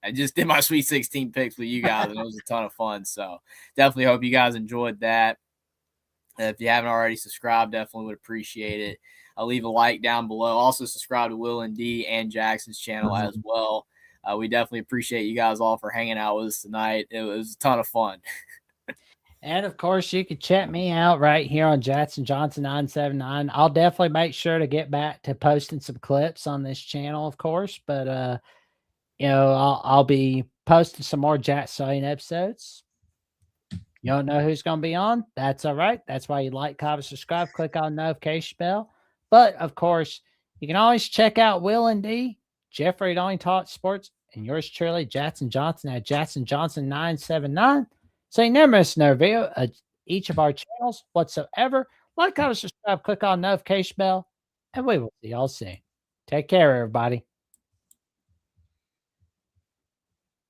I just did my Sweet 16 picks with you guys, and it was a ton of fun. So definitely hope you guys enjoyed that. If you haven't already subscribed, definitely would appreciate it. I'll leave a like down below. Also subscribe to Will and D and Jackson's channel as well. We definitely appreciate you guys all for hanging out with us tonight. It was a ton of fun. And of course, you can check me out right here on Jackson Johnson 979. I'll definitely make sure to get back to posting some clips on this channel, of course. But you know, I'll be posting some more Jacksonian episodes. You don't know who's going to be on? That's all right. That's why you like, comment, subscribe, click on the notification bell. But of course, you can always check out Will and D, Jeffrey Only Talk Sports, and yours truly, Jackson Johnson at Jackson Johnson 979. So you never miss another video of each of our channels whatsoever. Like, comment, subscribe, click on the notification bell, and we will see y'all soon. Take care, everybody.